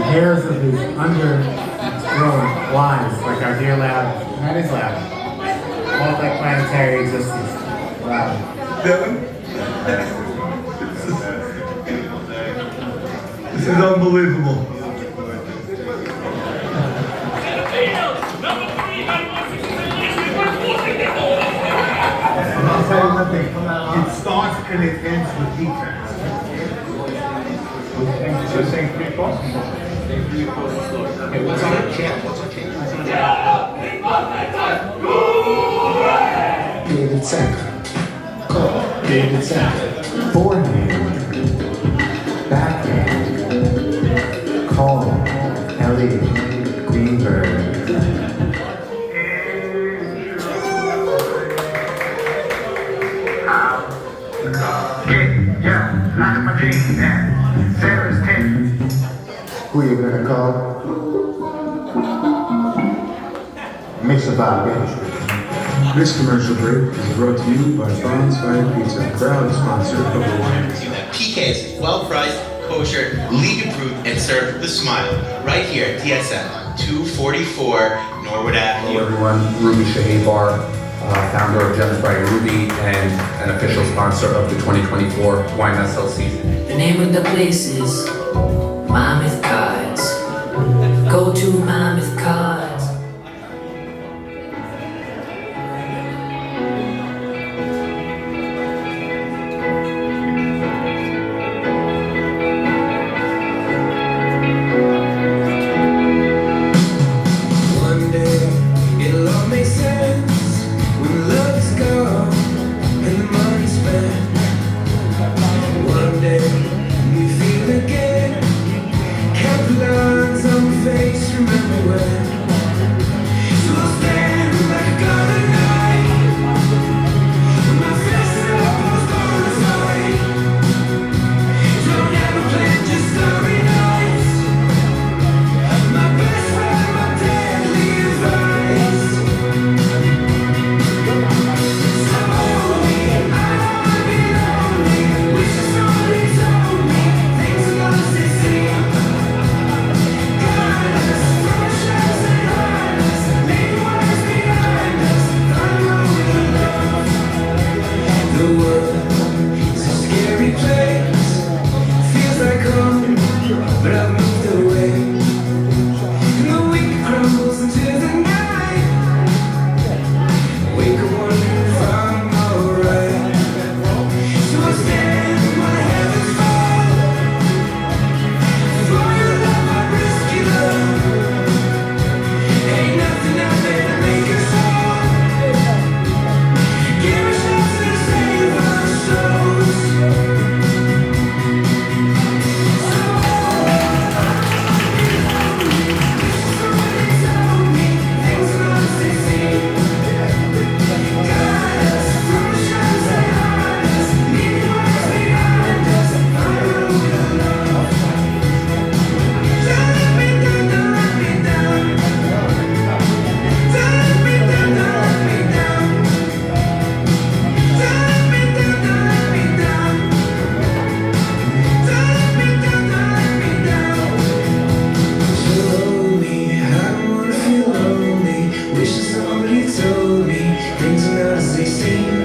hairs of his undergrown wise, like our dear lab, that is lab, multi-planetary existence. Wow. This is unbelievable. I'll tell you one thing, it starts and it ends with defense. So saying 3 points? Okay, what's on our chant? What's our chant? David Sack. Call. David Sack. Forehand. Backhand. Call. Ellie Greenberg. Yeah, lock my jeans and Sarah's 10. Who you gonna call? Mix a vibe. This commercial break is brought to you by Bon's Fire Pizza, proud sponsor of the wine. PK's is well-priced, kosher, league-approved, and served with a smile. Right here at TSM on 244 Norwood Avenue. Hello everyone, Ruby Shaheen Bar, founder of Jennifer Ruby and an official sponsor of the 2024 YMSL season. The name of the place is Mammoth Cards. Go to Mammoth Cards. One day it'll all make sense when love is gone and the money's spent. One day we feel again, count the lines on my face, remember when. So I'll stand like a god at night, with my fist up on the stars light. Don't ever plan just starry nights. My best friend, my deadly advice. So lonely, I don't wanna be lonely. Wish somebody told me things are not as they seem. Guide us from our shadows and hide us. Leave words behind us. Unload love. The world's a scary place. Feels like home, but I've moved away. And the week crumbles into the night. Wake up wondering if I'm alright. So I stand when my heavens fall. For your love, I risk your love. Ain't nothing out there to make us whole. Give a chance to save our souls. From shadows and hide us, leave words behind us, find a way to love. So lonely, I don't wanna be lonely. Wish somebody told me things are not as they seem.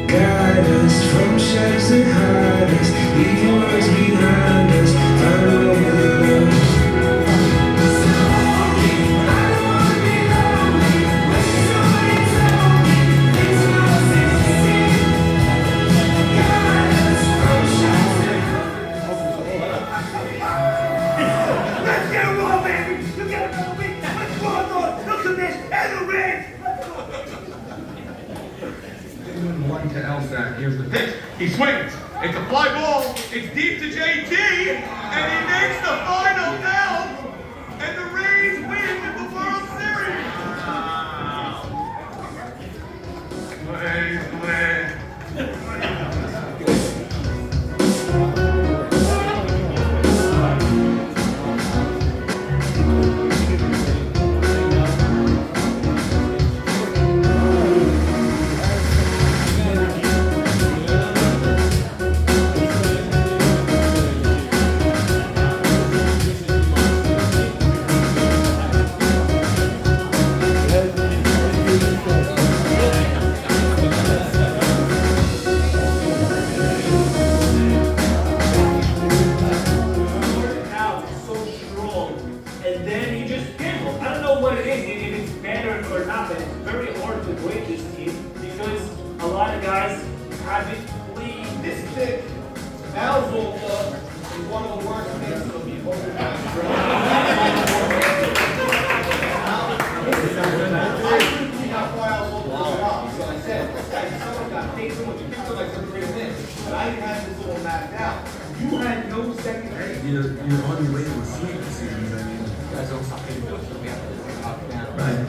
Guide us from shadows and let's get it raw, baby. You get another week. Let's go on. Look at this. And the red. 1 to Elsack. Here's the pitch. He swings. It's a fly ball. It's deep to JT, and he makes the final down, and the Rays win the World Series. Rays win. And then he just gambles. I don't know what it is, if it's better or not, but it's very hard to break this team because a lot of guys haven't played this thick. Ymsl is one of the worst things to be I couldn't see how far Ymsl was off. So I said, guys, someone got paid so much, you picked up like some great wins. But I didn't have this all mapped out. You had no second grade. You're on your way to a sweep series, I mean. You guys don't stop hitting us, so we have to talk down. Right.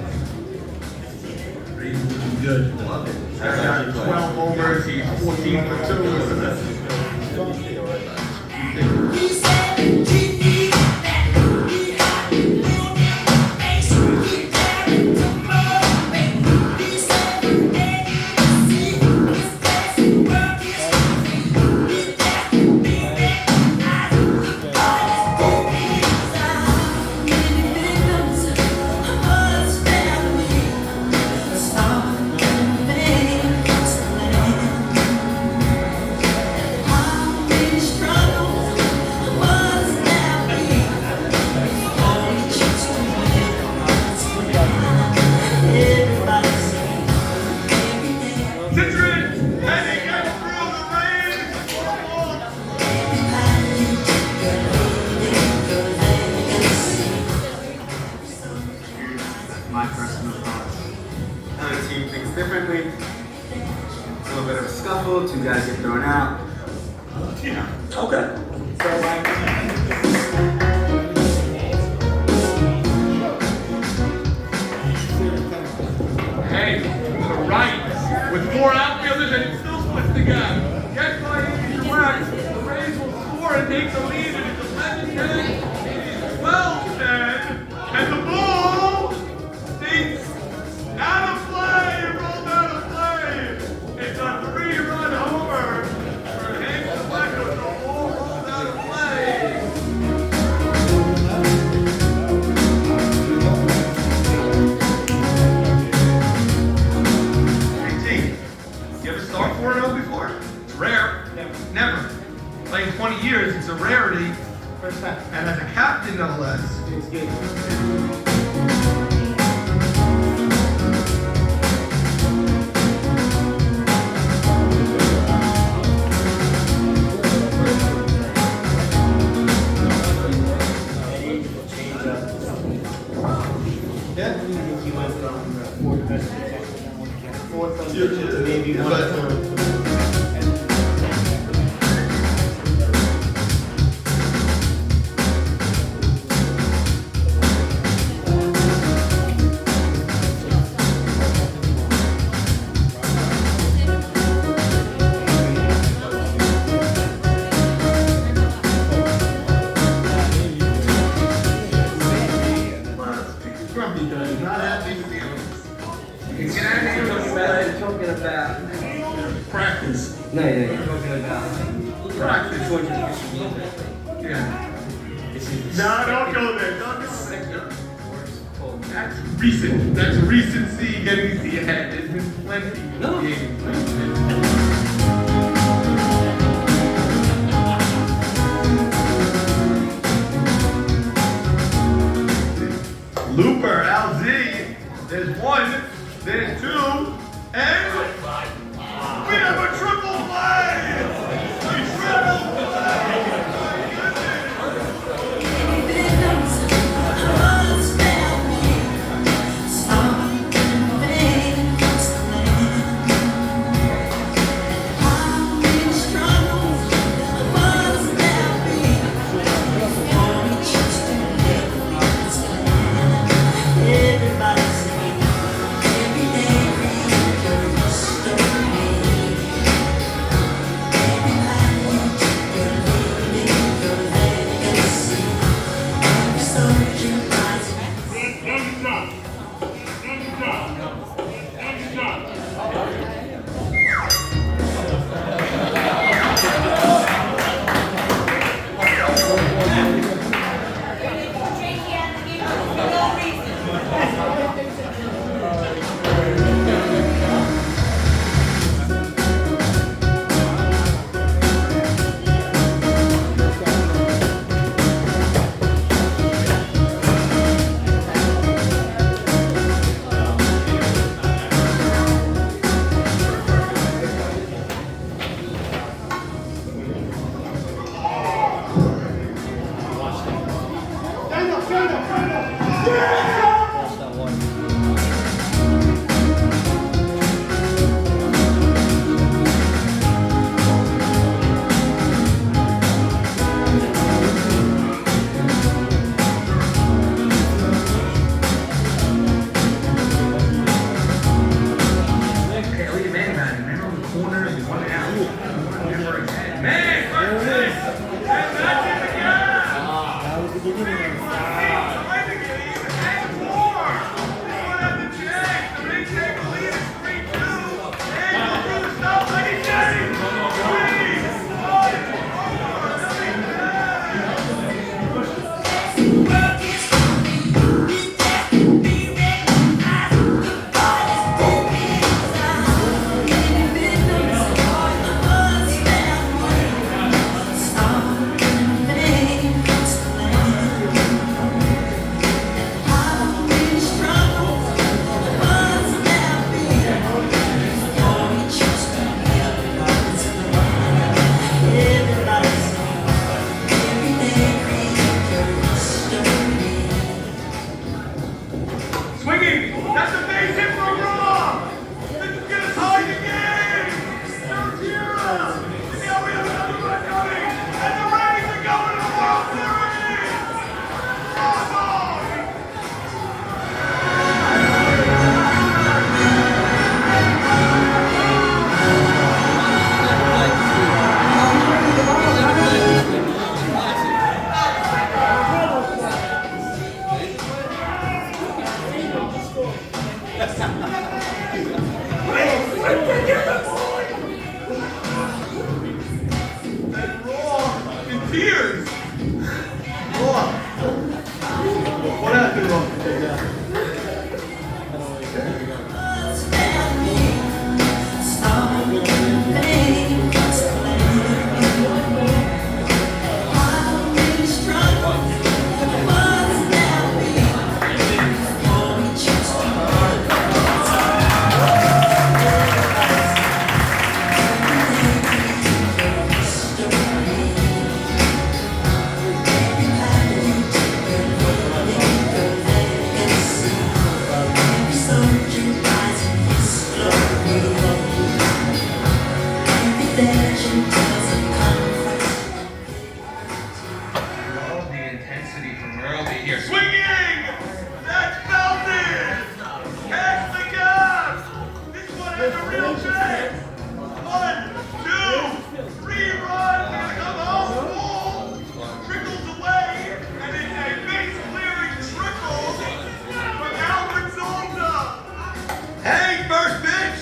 Rays looking good. Love it. Got 12 homers. He's 14 for 2. He said, keep me back. He had little face. He carried to motivate. He said, ABC, this place world is free. He just be there. My personal thoughts. Another team thinks differently. A little bit of a scuffle, 2 guys get thrown out. Yeah. Okay. Hey, to the right, with 4 outfielders and it still splits the gap. Gets by Andy direct, the Rays will score and take the lead, and it's 11-10. It is 12-10, and the ball stinks out of play. It rolled out of play. It's a 3-run homer for Hank the Black. The ball rolled out of play. You ever start 4-0 before? It's rare. Never. Playing 20 years, it's a rarity. First time. And as a captain, no less. It's good. Yeah. He went from fourth best to maybe one. Grumpy guy, not happy with the Talking about practice. No, you're talking about Practice. Yeah. No, don't go there. Don't go there. That's recent. That's recency getting to your head. There's been plenty of games. Looper, LZ. There's 1, there's 2, and we have a triple play! A triple play! I've been struggling. In tears. What happened wrong today, guys? Love the intensity from early here. Swinging! That's belted! Catch the gas! This one has a real chance! 1, 2, 3 runs! Here come home! Ball trickles away, and it's a base clearing trickle from Albert Zolta! Hey, first pitch!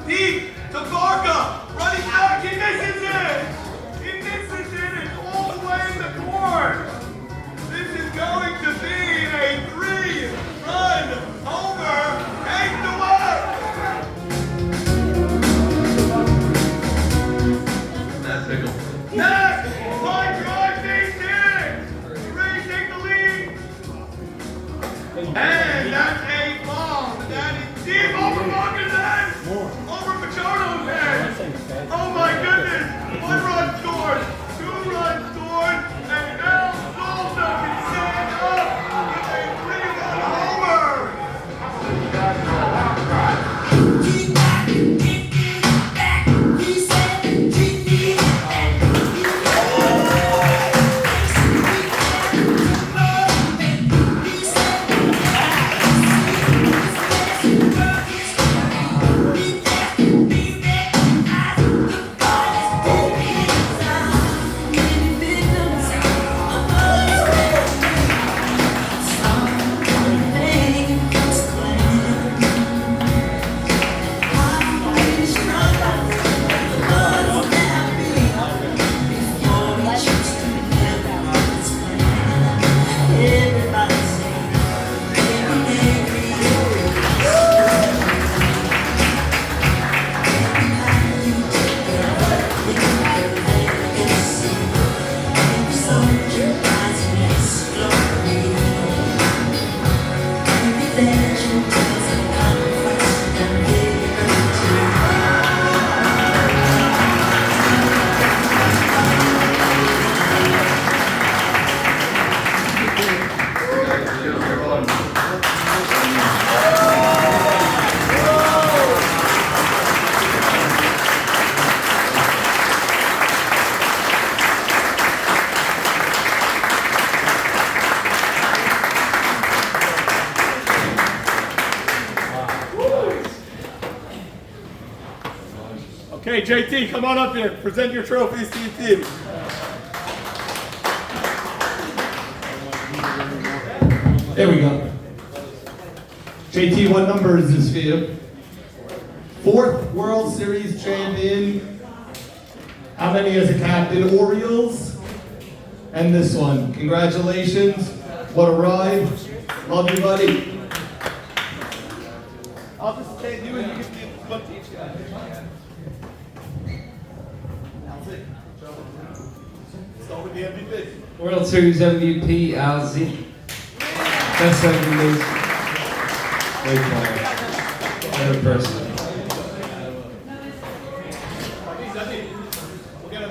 Deep to Barca! Running back, he misses it! He misses it! It's all the way in the court! This is going to be a 3-run homer! Hang the work! That's pickle. Next! Line drive, base hit! The Rays take the lead! And that's a bomb! That is deep over Barca's head! Over Machodo's head! Oh my goodness! 1 run scored! 2 runs scored! And now Zolta can stand up with a 3-run homer! Okay, JT, come on up here. Present your trophies to your team. There we go. JT, what number is this for you? 4th World Series champion. How many as a captain? Orioles. And this one. Congratulations. What a ride. Love you, buddy. I'll just take you and you can give one to each guy. Start with the MVP. World Series MVP, LZ. Best second base. Great player. Better person.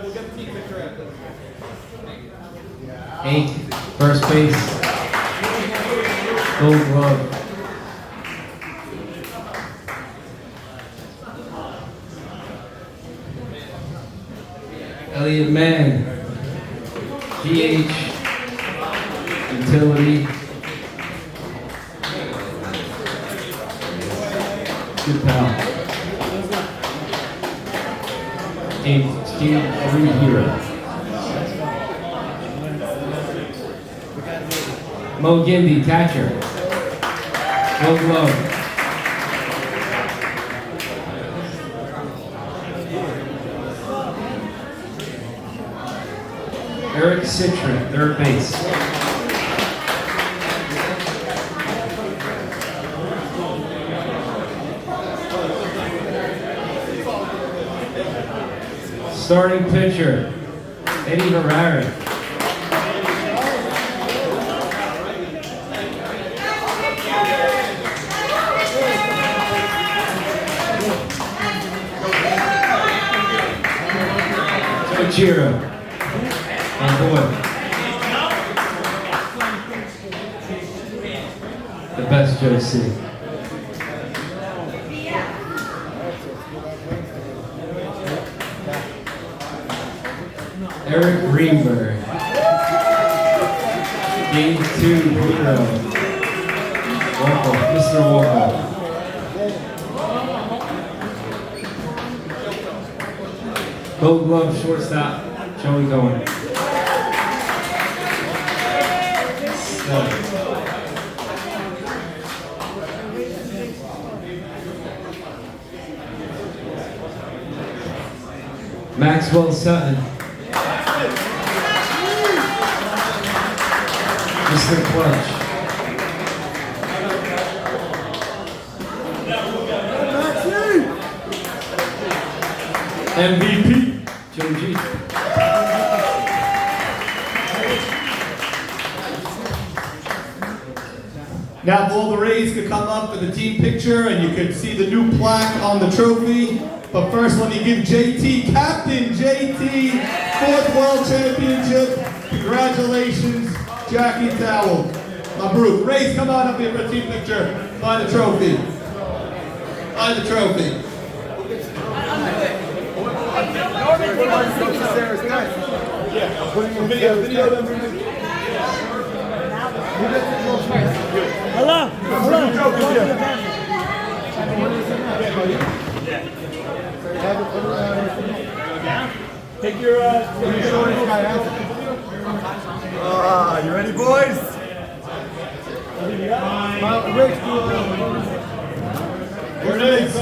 We'll get the team picture after. Hank, first base. Gold glove. Elliot Mann, DH, utility. Good pal. Steve Hero. Mo Gimby, catcher. Gold glove. Eric Citron, third base. Starting pitcher, Eddie Herrera. Chiro on board. The best Joe City. Eric Greenberg. Game 2 hero. Walker, Mr. Walker. Gold Glove shortstop, Joey Cohen. Maxwell Sutton. Mr. Clutch. MVP, Joe G. Now, if all the Rays could come up for the team picture and you could see the new plaque on the trophy. But first, let me give JT, Captain JT, 4th World Championship. Congratulations, Jackie Towell. Mabruk. Rays, come on up here for a team picture. By the trophy. By the trophy. Hello. Take your you ready, boys? Here it is. The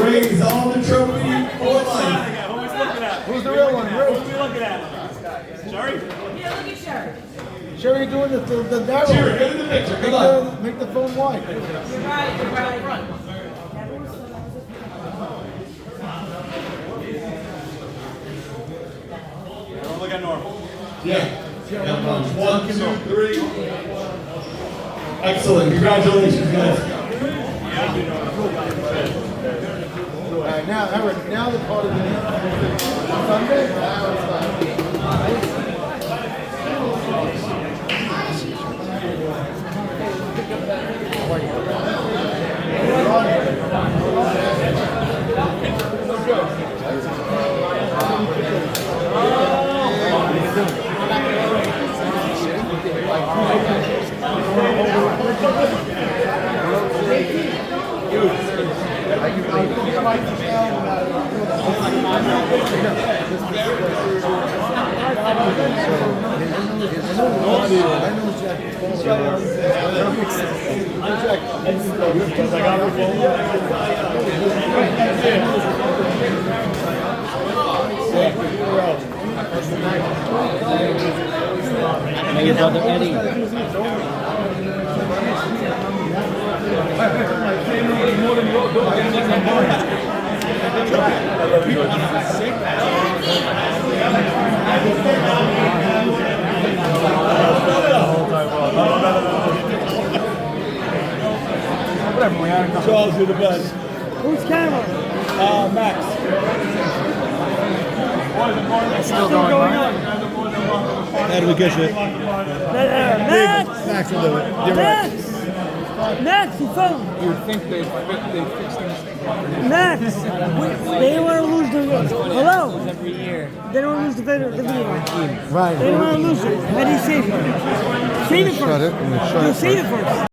Rays on the trophy for life. Who's the real one? Who are we looking at? Sherry? Yeah, look at Sherry. Sherry doing the narrow. Sherry, get in the picture. Come on. Make the phone wide. You're right. Look at normal. Yeah. 1, 2, 3. Excellent. Congratulations, guys. All right, now, Eric, now the part of the Sunday. Now it's And your brother Eddie. Charles, you're the best. Who's camera? Max. It's still going on. How do we get you? Max! Max will do it. You're Max! right. Max, you phone! You would think they fixed things. Max! They don't want to lose the... Hello? Every year. They don't want to lose the video. Right. They don't want to lose it. How do you save it? Save it first. Shut it. You save it first.